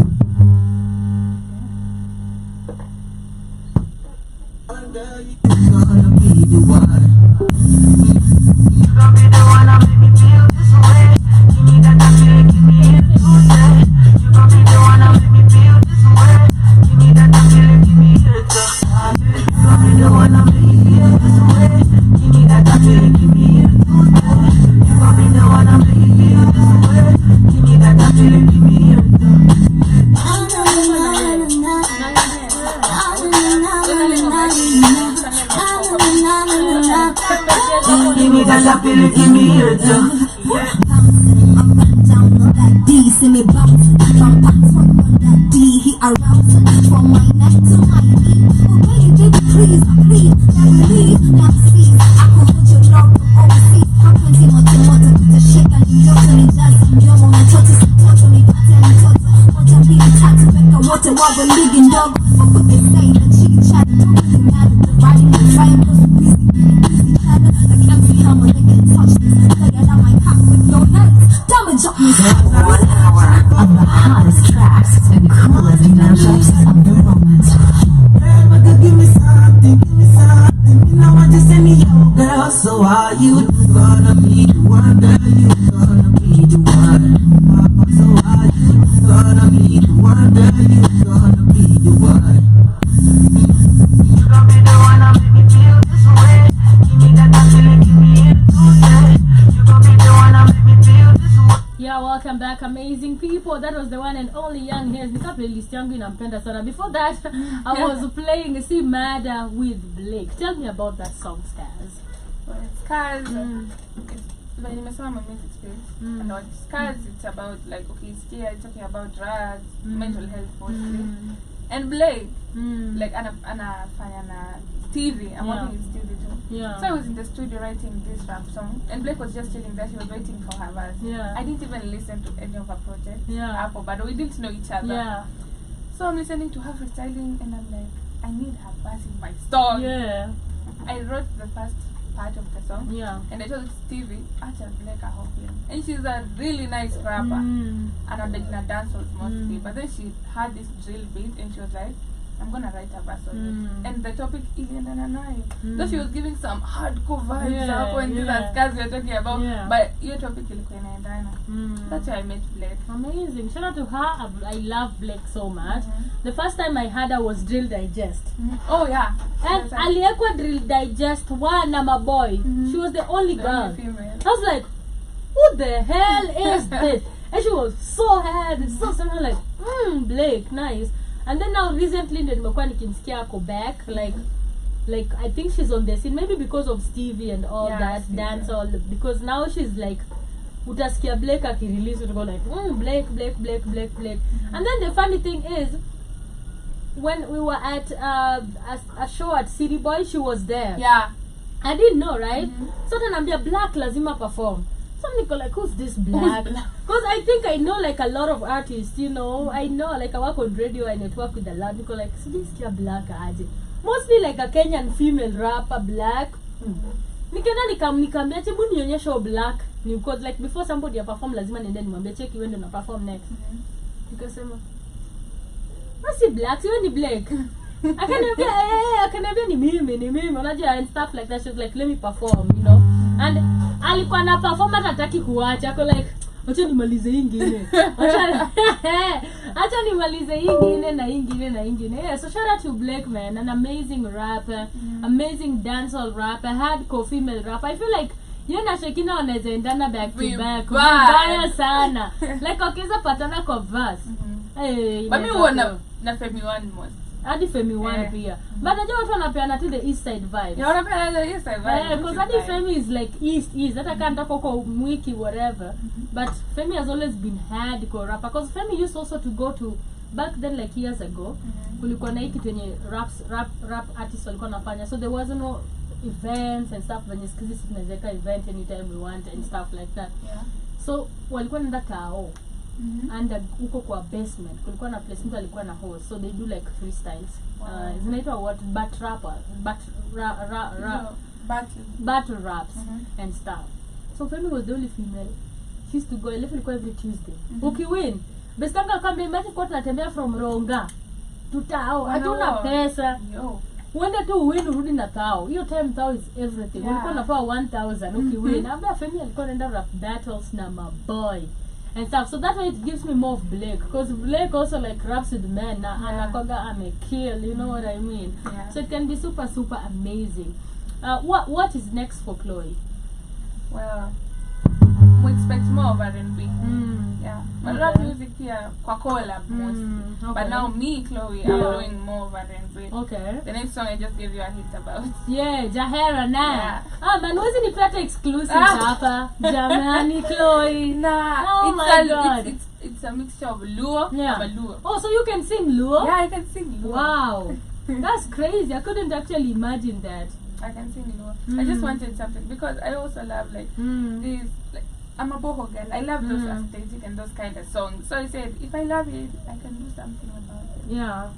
one, girl? You gonna be the one. You gonna be the one that make me feel this way. Give me that feeling, give me it Tuesday. You gonna be the one that make me feel this way. Give me that feeling, give me it Tuesday. You gonna be the one that make me feel this way. Give me that feeling, give me it Tuesday. You gonna be the one that make me feel this way. Give me that feeling, give me it Give me that feeling, give me it Down on that D, see me bounce. From bounce on that D, he aroused. From my neck to my knee. Oh baby, please, please, let me leave. Now see, I could hold your love from overseas. I'm 20 months to shake and you know me just. You're on the touch, touch me, pattern and touch. Want to be tight to make a water while we're living dog. Fuck what they say, the chitty chat, don't really matter. Riding the train, cause we're busy chatter. Like empty hammer, they can touch this. Say it on my cock with no hands. Damage up me. 1 hour of the hottest tracks and coolest mashups of the moment. Girl, but they give me something, give me something. You know I just send me your girl. So are you gonna be the one, girl? You gonna be the one. So are you gonna be the one, girl? You gonna be the one. You gonna be the one that make me feel this way. Give me that feeling, give me it Tuesday. You gonna be the one that make me feel this way. Yeah, welcome back, amazing people. That was the one and only Young Hairs. Nika playlist yangu inampenda sana. Before that, I was playing Cmurda with Blake. Tell me about that song, Stars. well, Scars, when you my music experience, and on Scars, it's about like, okay, it's here, it's talking about drugs, mental health mostly. And Blake, like Anna TV, I'm working in studio too. Yeah. So I was in the studio writing this rap song, and Blake was just telling that she was waiting for her verse. Yeah. I didn't even listen to any of her projects. Yeah. But we didn't know each other. Yeah. So I'm listening to her freestyling, and I'm like, I need her verse in my song. Yeah. I wrote the first part of the song. Yeah. And I told Stevie, actually Blake a Hoffman. And she's a really nice rapper. And on the dancehalls mostly. But then she had this drill beat and she was like, I'm gonna write a verse on it. And the topic iliendana nayo. Though she was giving some hardcore vibes hapo and these are scars we're talking about, but your topic ilikuwa inaendana. That's why I met Blake. Amazing. Shout out to her. I love Blake so much. The first time I had her was Drill Digest. Oh yeah. And aliyekwa Drill Digest na my boy. She was the only girl. Female. I was like, who the hell is this? And she was so hard and so something like, Blake, nice. And then now recently nimekuwa nikimsikia ako back, like I think she's on the scene, maybe because of Stevie and all that Stevie, dance all, because now she's like, utasikia Blake akirelease, you go like, Blake. And then the funny thing is, when we were at a show at City Boy, she was there. Yeah. I didn't know, right? So tanambia Black lazima perform. So I'm like, who's this Black? Because I think I know like a lot of artists, you know. I know like I work on radio, I network with a lot. Because like, so this kia Black aje. Mostly like a Kenyan female rapper, Black. Nikenda nikamwambia chebu nionyeshe Black. Because like before somebody perform lazima niende nimwambie cheki wewe ndio una perform next. Nikasema, what's Black? You ni Black. Akaniambia ni mimi unajua and stuff like that. She was like, let me perform, you know. And alikuwa na perform hataki kuacha. Ako like, acha nimalize ingine. Acha nimalize ingine na ingine. Yeah, so shout out to Blake, man, an amazing rapper, amazing dancehall rapper, hardcore female rapper. I feel like na Shekina wanaweza endana back to back. Mbaya sana. Like wakiweza patana kwa verse. Hey, but me wanna na Femi one more. Hadi Femi one pia. But najua watu wanapeana to the east side vibes. Yeah, wanapeana the east side vibes. Because hadi Femi is like east. Hata kanta koko mwiki whatever. But Femi has always been hardcore rapper. Because Femi used also to go to, back then like years ago, kulikuwa na hiki kwenye rap artists walikuwa nafanya. So there wasn't no events and stuff. When you tunaweka event anytime we want and stuff like that. Yeah. So walikuwa nenda Kao. And uko kwa basement kulikuwa na place mtu alikuwa na host, so they do like freestyles. Zinaitwa what, battle raps and stuff. So Femi was the only female. She used to go every Tuesday. Ukiwin bestanga kama imagine kwa tunatembea from Ronga to Tao, hatuna pesa. Uende tu win urudi na Tao. Hiyo time Tao is everything. Ulikuwa unapewa 1000 ukiwin. After Femi alikuwa anaenda rap battles na my boy and stuff. So that's why it gives me more of Blake, because Blake also like raps with men and Anakoga I'm a kill, you know what I mean? Yeah. So it can be super amazing. What is next for Chloe? Well, we expect more of R&B. Yeah, but rap music here kwa collab mostly. But now me, Chloe, I'm doing more of R&B. Okay. The next song I just gave you a hint about. Yeah, Jahera na. Man, wasn't it that exclusive hapa? Jamani, Chloe. Nah. Oh my God. It's a mixture of Luo and Luo. Oh, so you can sing Luo? Yeah, I can sing Luo. Wow. That's crazy. I couldn't actually imagine that. I can sing Luo. I just wanted something because I also love like these like, I'm a boho girl. I love those aesthetic and those kind of songs. So I said, if I love it, I can do something about it. Yeah.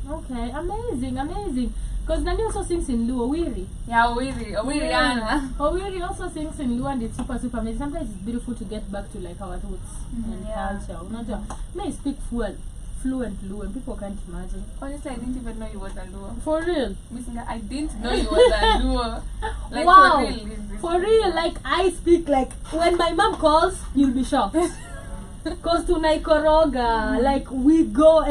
Okay, amazing. Because Nani also sings in Luo, Owiri. Yeah, Owiri Anna. Owiri also sings in Luo and it's super amazing. Sometimes it's beautiful to get back to like our roots and culture. May speak fluent Luo and people can't imagine. Honestly, I didn't even know you was a Luo. For real? I didn't know you was a Luo. Like, wow. For real. Like I speak like, when my mom calls, you'll be shocked. Because tunaikoroga, like we go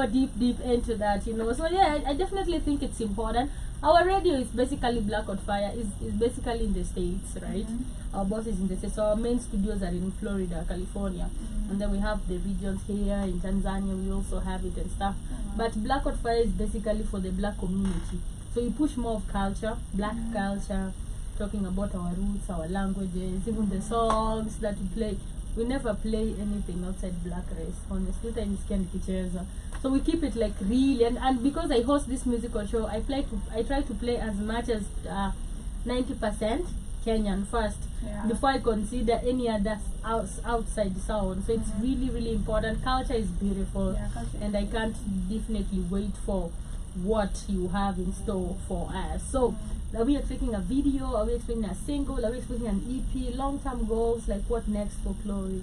deep into that, you know. So yeah, I definitely think it's important. Our radio is basically Black on Fire, is basically in the States, right? Our boss is in the States. So our main studios are in Florida, California. And then we have the regions here in Tanzania, we also have it and stuff. But Black on Fire is basically for the Black community. So you push more of culture, Black culture, talking about our roots, our languages, even the songs that we play. We never play anything outside Black race, honestly. So we keep it like real, and because I host this musical show, I try to play as much as 90% Kenyan first before I consider any other outside sound. So it's really important. Culture is beautiful, and I can't definitely wait for what you have in store for us. So are we expecting a video? Are we expecting a single? Are we expecting an EP? Long-term goals? Like what next for Chloe?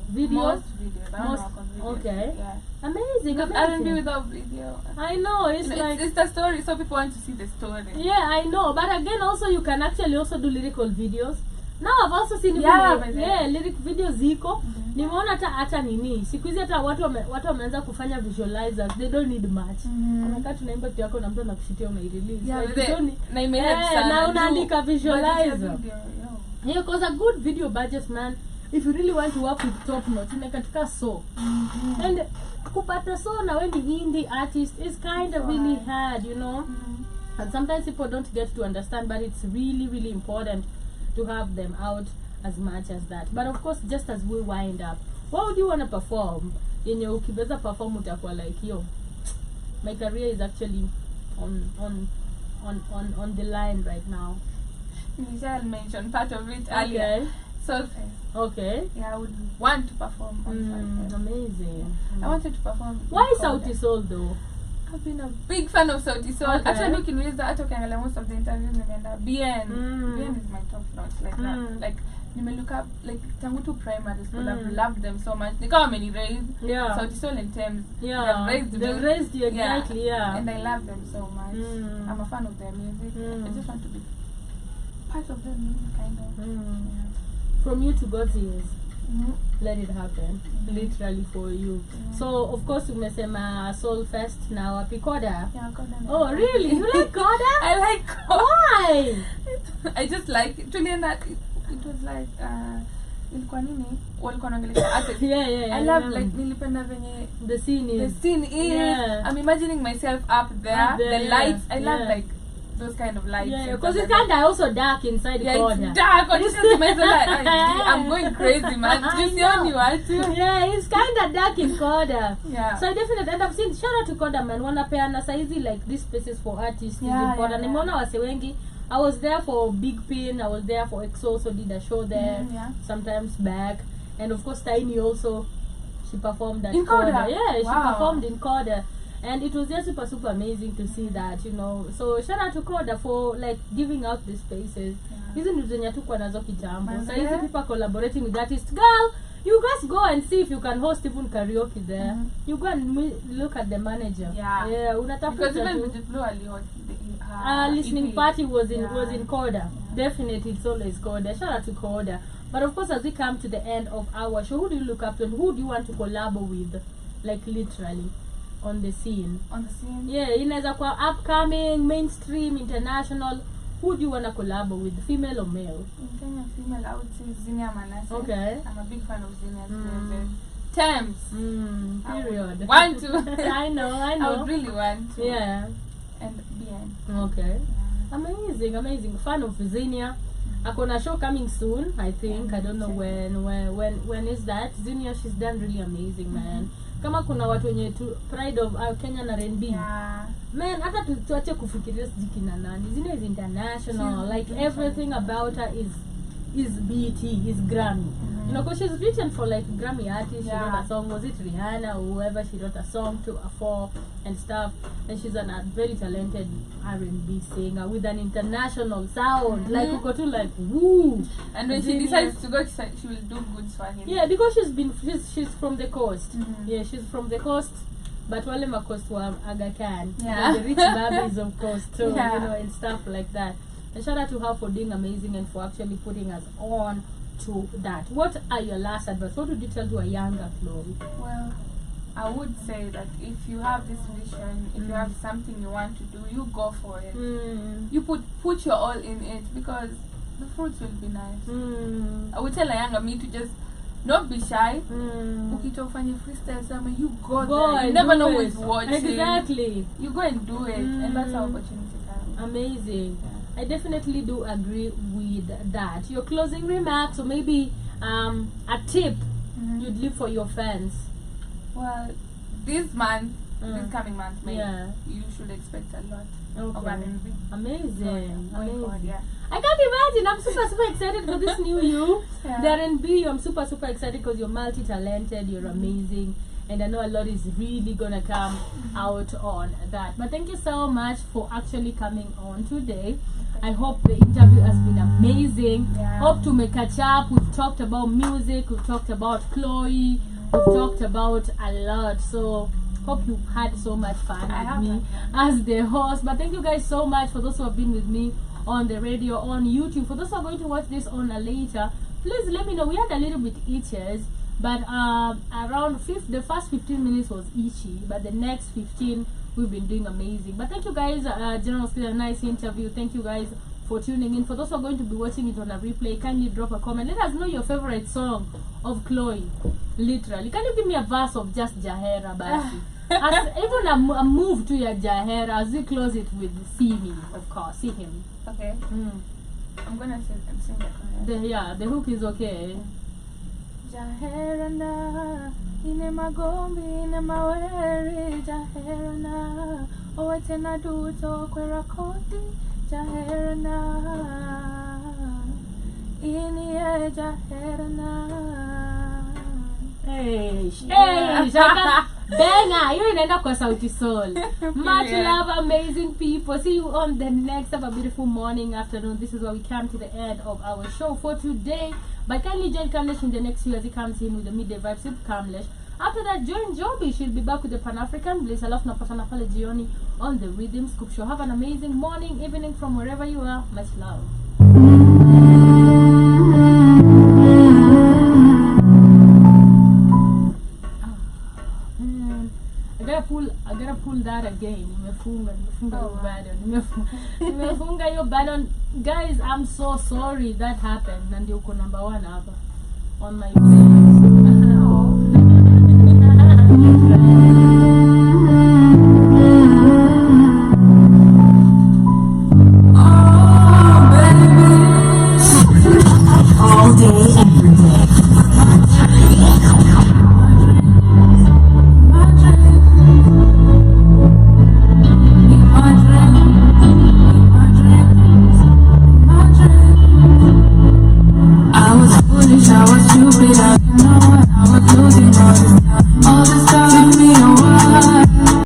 Video? Most videos. I don't Most- work on videos. okay. Yeah. Amazing, Because R&B amazing. without video. I know, it's You know, like... it's the story, so people want to see the story. Yeah, I know. But again, also you can actually also do lyrical videos. Now I've also seen Yeah, even, but yeah, lyric videos ziko. Nimeona hata nini. Siku hizi hata watu wameanza kufanya visualizers. They don't need much. Unakaa tunaimba kitu yako na mtu anakushitia unairelease. Yeah, Like, but you don't na imehead sana. na unaandika visualizer. Video, yo. Yeah, because a good video budget, man, if you really want to work with top notch, unakatika so. And kupata so na when the indie artist is kind of really hard, you know. And sometimes people don't get to understand, but it's really, really important to have them out as much as that. But of course, just as we wind up, what would you want to perform? Yenye ukibeza perform utakuwa like, yo, my career is actually on the line right now. Michelle mentioned part of it earlier. Okay. Soulfest. Okay. Yeah, I would want to perform on Soulfest. Amazing. I wanted to perform. Why in Sauti Koda. Soul though? I've been a big fan of Sauti Soul. Okay. Actually, ukiniuliza hata ukiangalia most of the interviews nimeenda BN. BN is my top notch like that. Like look up like tangu tu primary school. I've loved them so much. Nikawa many raised. Yeah. Sauti Soul and Thames. Yeah. They've raised you exactly, yeah. And I love them so much. I'm a fan of their music. I just want to be part of their music, kind of. Yeah. From you to God's ears. Let it happen. Literally for you. So of course umesema Soul Fest na wapi Koda? Yeah, Koda. Oh really? You like Koda? I like Koda. Why? I just like tulienda it was like ilikuwa nini walikuwa wanaongelea artists. Yeah. I love like nilipenda venye the scene is. Yeah. I'm imagining myself up there. The lights. I love like those kind of lights. Yeah, because it's kind of also dark inside the corner. It's dark. I'm going crazy, man. Just the only one too. Yeah, it's kind of dark in Koda. Yeah. So I definitely, and I've seen, shout out to Koda, man. Wanapeana saizi like these spaces for artists is important. Nimeona wase wengi. I was there for Big Pin. I was there for EXO. Also did a show there. Sometimes back, and of course Tiny also. She performed at in Koda. Yeah, she performed in Koda. And it was just super amazing to see that, you know. So shout out to Koda for like giving out these spaces. Hizi ndio zenye tukwa nazo kitambo. So hizi people collaborating with artists. Girl, you guys go and see if you can host even karaoke there. You go and look at the manager. Yeah, unatafuta. Because even with the Blue listening party was in Koda. Definitely, it's always Koda. Shout out to Koda. But of course, as we come to the end of our show, who do you look up to and who do you want to collabo with? Like literally. On the scene. Yeah, inaweza kwa upcoming, mainstream, international. Who do you want to collabo with, female or male? In Kenya, female, I would say Zinia Manase. Okay. I'm a big fan of Zinia's Thames. Period. Want to. I know. I would really want to. Yeah. And BN. Okay. Yeah. Amazing. Fan of Zinia. Akona show coming soon, I think. I don't know when is that. Zinia, she's done really amazing, man. Kama kuna watu wenye pride of Kenya na R&B. Man, hata tuache kufikiria sijiki na nani. Zina is international. Like everything about her is BET, is Grammy. You know, because she's written for like Grammy artists. She wrote a song, was it Rihanna or whoever she wrote a song for and stuff. And she's a very talented R&B singer with an international sound. Like uko tu like woo. And when she decides to go, she will do good Swahili. Yeah, because she's from the coast. Yeah, she's from the coast. But wale makost wa Aga Khan. Yeah. The rich babes of coast too, Yeah. you know, and stuff like that. And shout out to her for doing amazing and for actually putting us on to that. What are your last advice? What would you tell to a younger Chloe? Well, I would say that if you have this vision, if you have something you want to do, you go for it. You put your all in it because the fruits will be nice. I would tell a younger me to just not be shy. Ukitofanya freestyle summer, you go there. You never know who is watching. Exactly. You go and do it, and that's how opportunity comes. Amazing. I definitely do agree with that. Your closing remarks, or maybe a tip you'd leave for your fans. Well, this month, this coming month, maybe you should expect a lot of R&B. Amazing. Amazing. Yeah. I can't imagine. I'm super excited for this new you. The R&B, I'm super excited because you're multi-talented, you're amazing. and I know a lot is really gonna come out on that. But thank you so much for actually coming on today. I hope the interview has been amazing. Hope to make catch up. We've talked about music, we've talked about Chloe, we've talked about a lot. So hope you had so much fun with me as the host. But thank you guys so much for those who have been with me on the radio, on YouTube. For those who are going to watch this on a later, please let me know. We had a little bit itches, but around the first 15 minutes was itchy, but the next 15 we've been doing amazing. But thank you guys. General, still a nice interview. Thank you guys for tuning in. For those who are going to be watching it on a replay, kindly drop a comment. Let us know your favorite song of Chloe. Literally, can you give me a verse of just Jahera, Basi? Even a move to your Jahera as we close it with See Me, of course. See Him. Okay. I'm gonna sing it. The hook is okay. Jaherana, ine magombi, ine maweri, Jaherana, owetena duto kwera koti, Jaherana, ine Jaherana. Hey, Shaka, Benga, you inaenda kwa Sauti Soul. Much love, amazing people. See you on the next. Have a beautiful morning, afternoon. This is where we come to the end of our show for today. But kindly join Kamlesh in the next few as he comes in with the midday vibes with Kamlesh. After that, join Joby. She'll be back with the Pan-African Bliss. Alafu napatana pale jioni on the Rhythm Scoop Show. Have an amazing morning, evening from wherever you are. Much love. I gotta pull that again. Nimefunga yo button. Guys, I'm so sorry that happened. And you number one hapa on my All day, every day. I was foolish, I was stupid, I didn't know what I was losing all this